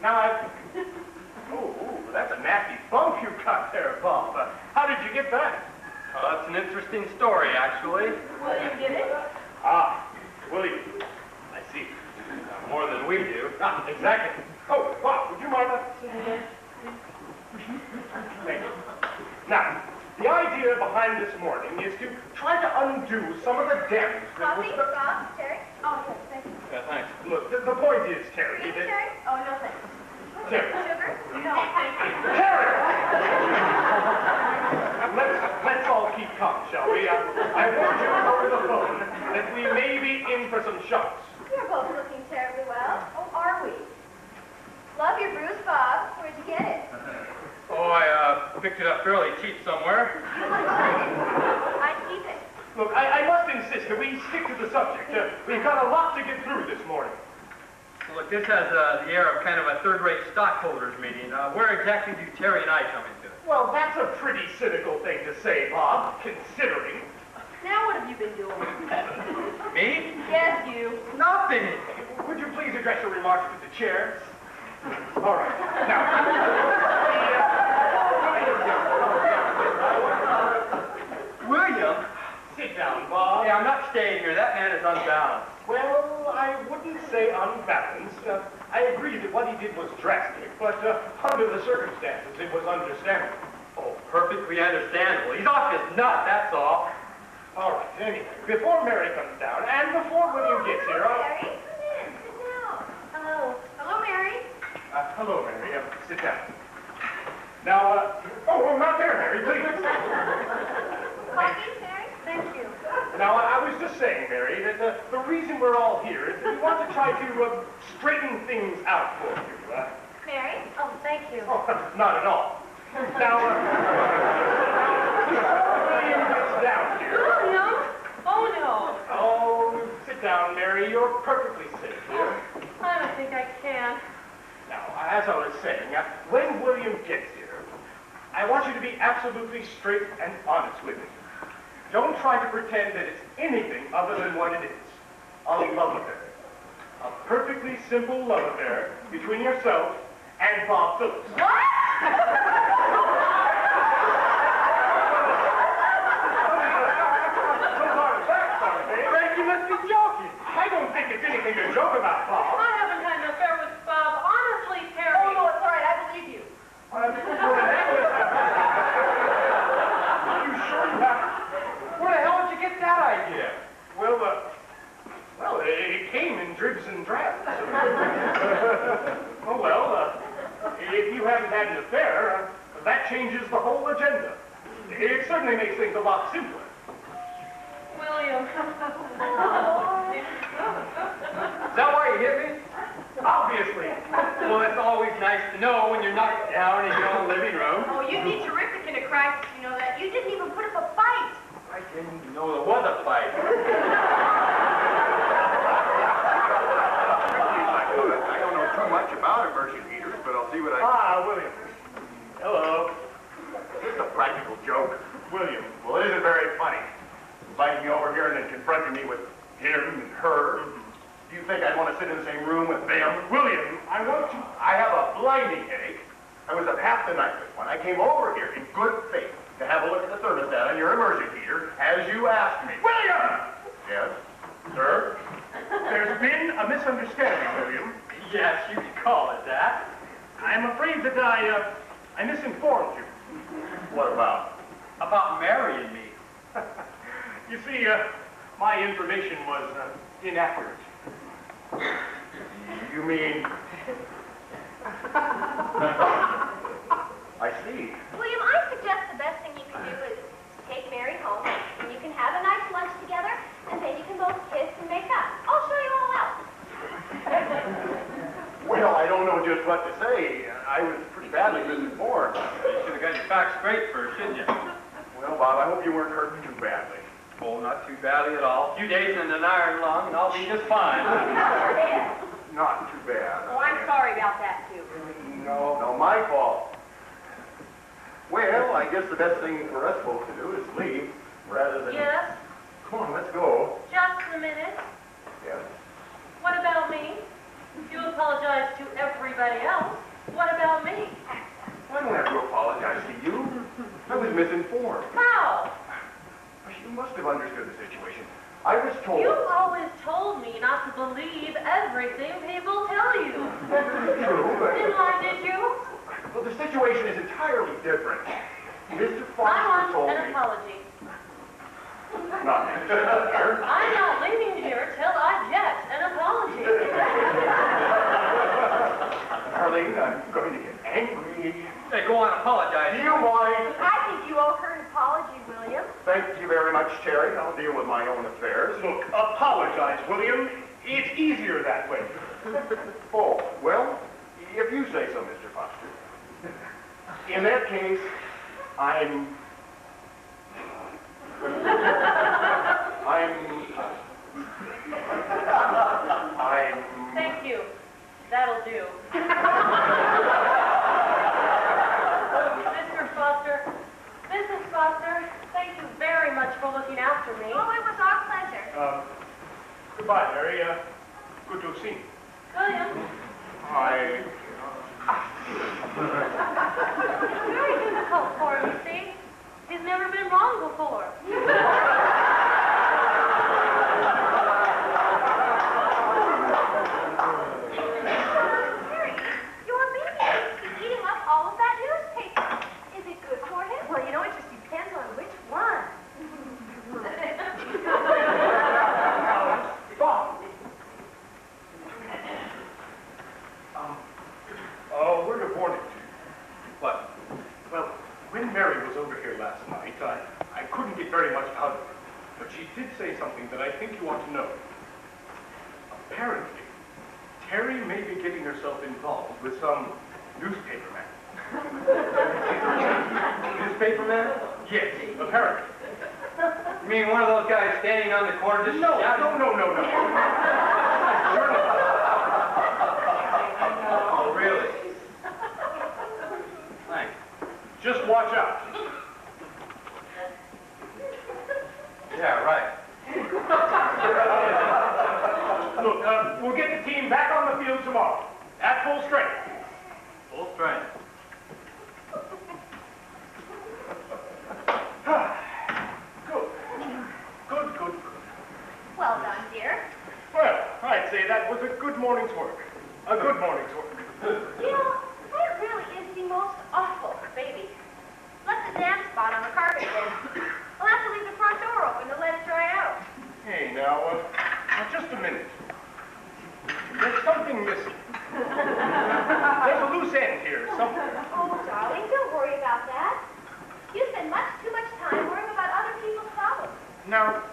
Now, Oh, that's a nasty bump you got there, Bob. How did you get that? That's an interesting story, actually. William get it? Ah, William. I see. More than we do. Ah, exactly. Oh, Bob, would you mind not sitting there? Thank you. Now, the idea behind this morning is to try to undo some of the damage that was... Coffee? Bob? Terry? Oh, yes, thank you. Yeah, thanks. Look, the point is, Terry, Thank you, that... Terry? Oh, no, thanks. Terry. Sugar? No, thank you. Terry! Let's all keep calm, shall we? I warned that we may be in for some shocks. You're both looking terribly well. Oh, are we? Love your bruise, Bob. Where'd you get it? Oh, I picked it up fairly cheap somewhere. I'd keep it. Look, I must insist that we stick to the subject. We've got a lot to get through this morning. Well, look, this has the air of kind of a third-rate stockholders meeting. Where exactly do Terry and I come into it? Well, that's a pretty cynical thing to say, Bob, considering. Now what have you been doing? Me? Yes, you. Nothing. Would you please address your remarks to the chair? All right. Now, William? sit down, Bob. Yeah, I'm not staying here. That man is unbalanced. Well, I wouldn't say unbalanced. I agree that what he did was drastic, but under the circumstances, it was understandable. Oh, perfectly understandable. He's off his nut, that's all. All right, anyway, before Mary comes down, and before William gets here, Mary, come in. Sit down. Hello. Hello, Mary. hello, Mary. Sit down. Now, oh, not there, Mary, please. Coffee, Mary? Thank you. Now, I was just saying, Mary, that the reason we're all here is that we want to try to straighten things out for you. Mary? Oh, thank you. Oh, not at all. Now, before William gets down here. William? Oh, no. Oh, sit down, Mary. You're perfectly safe here. I don't think I can. Now, as I was saying, when William gets here, I want you to be absolutely straight and honest with him. Don't try to pretend that it's anything other than what it is. A love affair. A perfectly simple love affair between yourself and Bob Phillips. What? Frank, you must be joking. I don't think it's anything to joke about, Bob. I haven't had an affair with Bob. Honestly, Terry. Oh, no, it's all right. I believe you. Are you sure you have? Where the hell did you get that idea? Well, it came in dribs and drabs. Oh, well, if you haven't had an affair, that changes the whole agenda. It certainly makes things a lot simpler. William. Is that why you hit me? Obviously. Well, it's always nice to know when you're knocked down in your own living room. Oh, you'd be terrific in a crisis, you know that. You didn't even put up a fight. I didn't even know there was a fight. I don't know too much about immersion heaters, but I'll see what I can. Ah, William. Hello. Just a practical joke. William. Well, it isn't very funny. Inviting me over here and then confronting me with him and her. Do you think I'd want to sit in the same room with them? William, I want to... I have a blinding headache. I was up half the night this one. I came over here in good faith to have a look at the thermostat on your immersion heater, as you asked me. William! Yes, sir? There's been a misunderstanding, William. Yes, you can call it that. I'm afraid that I misinformed you. What about? About marrying me. You see, my information was inaccurate. You mean... I see. William, I suggest the best thing you can do is take Mary home, and you can have a nice lunch together, and then you can both kiss and make up. I'll show you all out. Well, I don't know just what to say. I was pretty badly misinformed. You should have got your facts straight first, shouldn't you? Well, Bob, I hope you weren't hurt too badly. Oh, not too badly at all. A few days in an iron lung, and I'll be just fine. Not too bad. Oh, I'm sorry about that, too. No, my fault. Well, I guess the best thing for us folks to do is leave, rather than... Yes? Come on, let's go. Just a minute. Yes. What about me? You apologize to everybody else. What about me? I don't have to apologize to you. I was misinformed. How? You must have understood the situation. I was told... You always told me not to believe everything people tell you. True, but... Didn't I, did you? Well, the situation is entirely different. Mr. I Foster told want an me... apology. Not here. I'm not leaving here till I get an apology. Darling, I'm going to get angry. Hey, go on, apologize. Do you mind? I think you owe her an apology, William. Thank you very much, Terry. I'll deal with my own affairs. Look, apologize, William. It's easier that way. Oh, well, if you say so, Mr. Foster. In that case, I'm... Thank you. That'll do. Mrs. Foster, thank you very much for looking after me. Oh, it was our pleasure. Goodbye, Mary. Good to have seen you. William, very difficult for him, you see. He's never been wrong before. Harry, your baby seems to be eating up all of that newspaper. Is it good for him? Well, you know, it just depends on which one. Bob. Word of warning to you. What? Well, when Mary was over here last night, I couldn't get very much out of her. But she did say something that I think you ought to know. Apparently, Terry may be getting herself involved with some newspaper man. Newspaper man? Yes, apparently. You mean one of those guys standing on the corner just No. shouting? Oh, really? Thanks. Just watch out. Yeah, right. Look, we'll get the team back on the field tomorrow. At full strength. Full strength. Good. Well done, dear. Well, I'd say that was a good morning's work. A good morning's work. You know, that really is the most awful baby. Left the damp spot on the carpet again. We'll have to leave the front door open to let it dry out. Hey, now, just a minute. There's something missing. There's a loose end here, somewhere. Oh, darling, don't worry about that. You spend much too much time worrying about other people's problems. Now,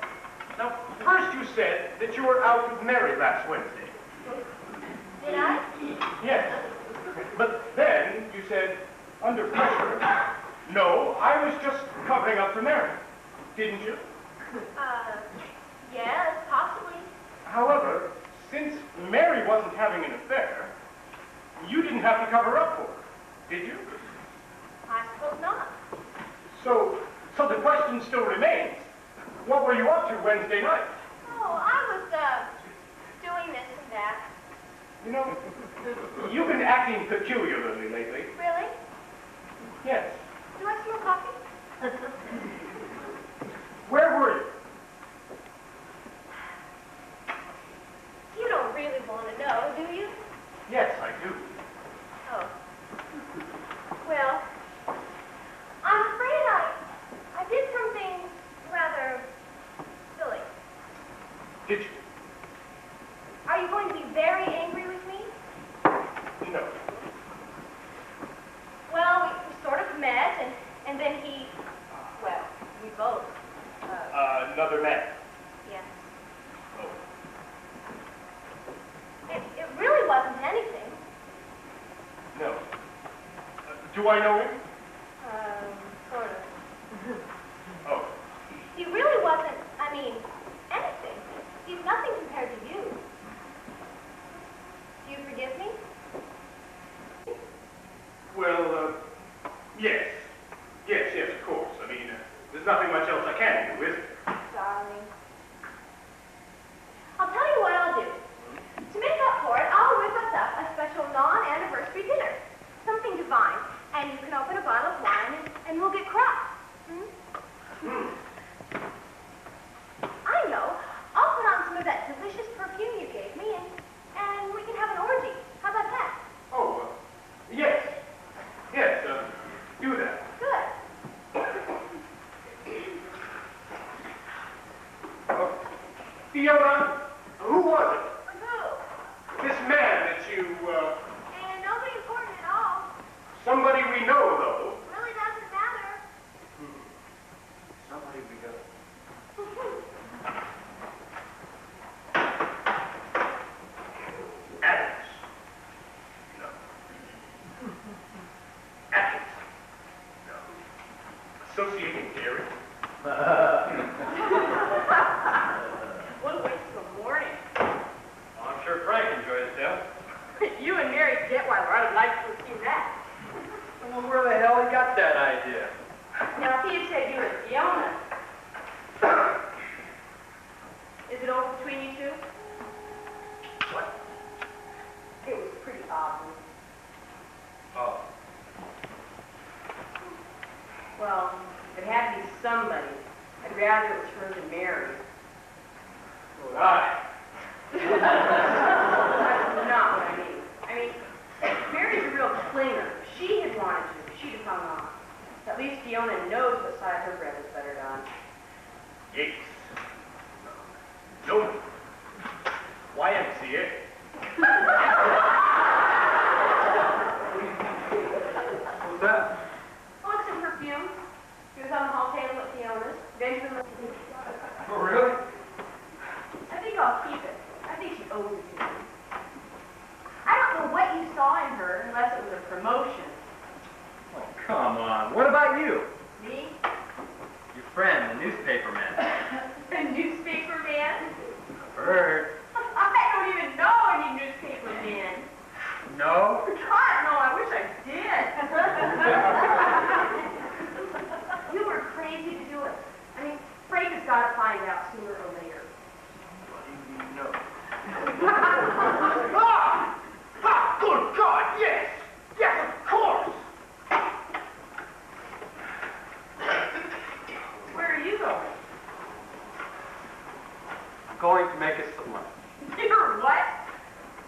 first you said that you were out with Mary last Wednesday. Did I? Yes. But then you said, under pressure, no, I was just covering up for Mary. Didn't you? Yes, possibly. However, since Mary wasn't having an affair, you didn't have to cover up for her, did you? I suppose not. So the question still remains. What were you up to Wednesday night? Oh, I was, doing this and that. You know, you've been acting peculiarly lately. Really? Yes. Do I smell coffee? Where were you? You don't really want to know, do you? Yes, I do. Oh. Well, I'm afraid I did something rather silly. Did you? Are you going to be very angry with me? No. Well, we sort of met, and then we both. Another man. Yes. Oh. It really wasn't anything. No. Do I know him? Sort of. Oh. He really wasn't, anything. He's nothing compared to you. Do you forgive me? Well, yes. Yes, of course. There's nothing much else I can do, is there? Darling. I'll tell you what I'll do. To make up for it, I'll whip us up a special non-anniversary dinner. Something divine. And you can open a bottle of wine and we'll get crossed. I know. I'll put on some of that delicious perfume you gave me and we can have an orgy. How about that? Oh, yes. Yes, do that. Good. Fiona, who was it? Who? This man that you, And nobody important at all. somebody we know, Associating dairy. We'll wait till morning. Well, I'm sure Frank enjoyed it, Deb. You and Mary Detweiler, I'd like to have seen that. Well, where the hell he got that idea? Now, if he had said you and Fiona, is it over between you two? What? It was pretty obvious. Oh. Well, if it had to be somebody, I'd rather it was her than Mary. Why? That's not what I mean. I mean, Mary's a real clinger. If she had wanted to, she'd have hung on. At least Fiona knows what side her bread is buttered on. Yes. No. YMCA. What's that? Oh, it's some perfume. He was on the hall table at Fiona's. Benjamin looked at me. Oh, really? I think I'll keep it. I think she owes it to me. I don't know what you saw in her unless it was a promotion. Oh, come on. What about you? Me? Your friend, the newspaper man. A newspaper man? Heard. I don't even know any newspaper men. No? God, no, I wish I did. You were crazy to do it. I mean, Frank has got to find out sooner or later. What do you know? Ah! Ah, good God, yes! Yes, of course! Where are you going? I'm going to make us some lunch. You're what?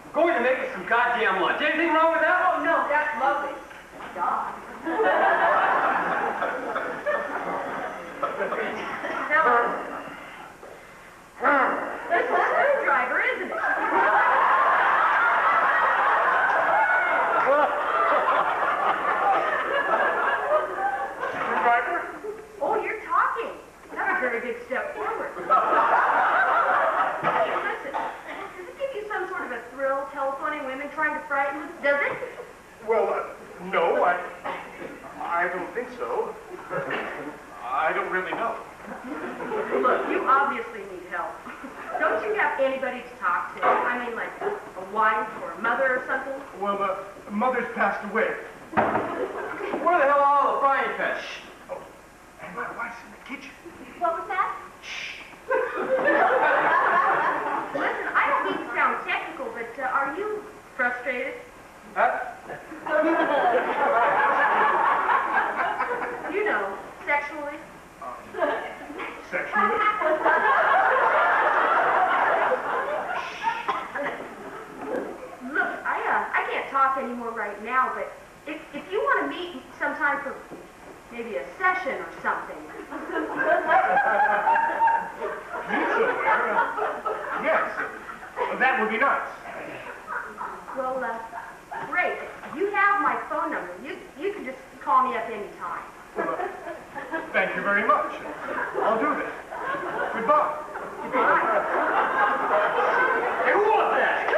I'm going to make us some goddamn lunch. Anything wrong with that? Oh, no, that's lovely. God. Hello. That's a screwdriver, isn't it? Screwdriver? Oh, you're talking. That's a very big step forward. Listen, does it give you some sort of a thrill telephoning women trying to frighten them? Does it? Well, no, I don't think so. I don't really know. Look, you obviously need help. Don't you have anybody to talk to? I mean, like a wife or a mother or something? Well, Mother's passed away. Where the hell are all the frying pans? Oh, and my wife's in the kitchen. What was that? Listen, I don't mean to sound technical, but are you frustrated? Huh? You know, sexually? Sexually? Look, I can't talk anymore right now, but if you want to meet sometime for maybe a session or something. Meet somewhere? Yes. That would be nice. Well, great. You have my phone number. You can just call me up any time. Well, thank you very much. I'll do that. Goodbye. Goodbye. Hey, who was that?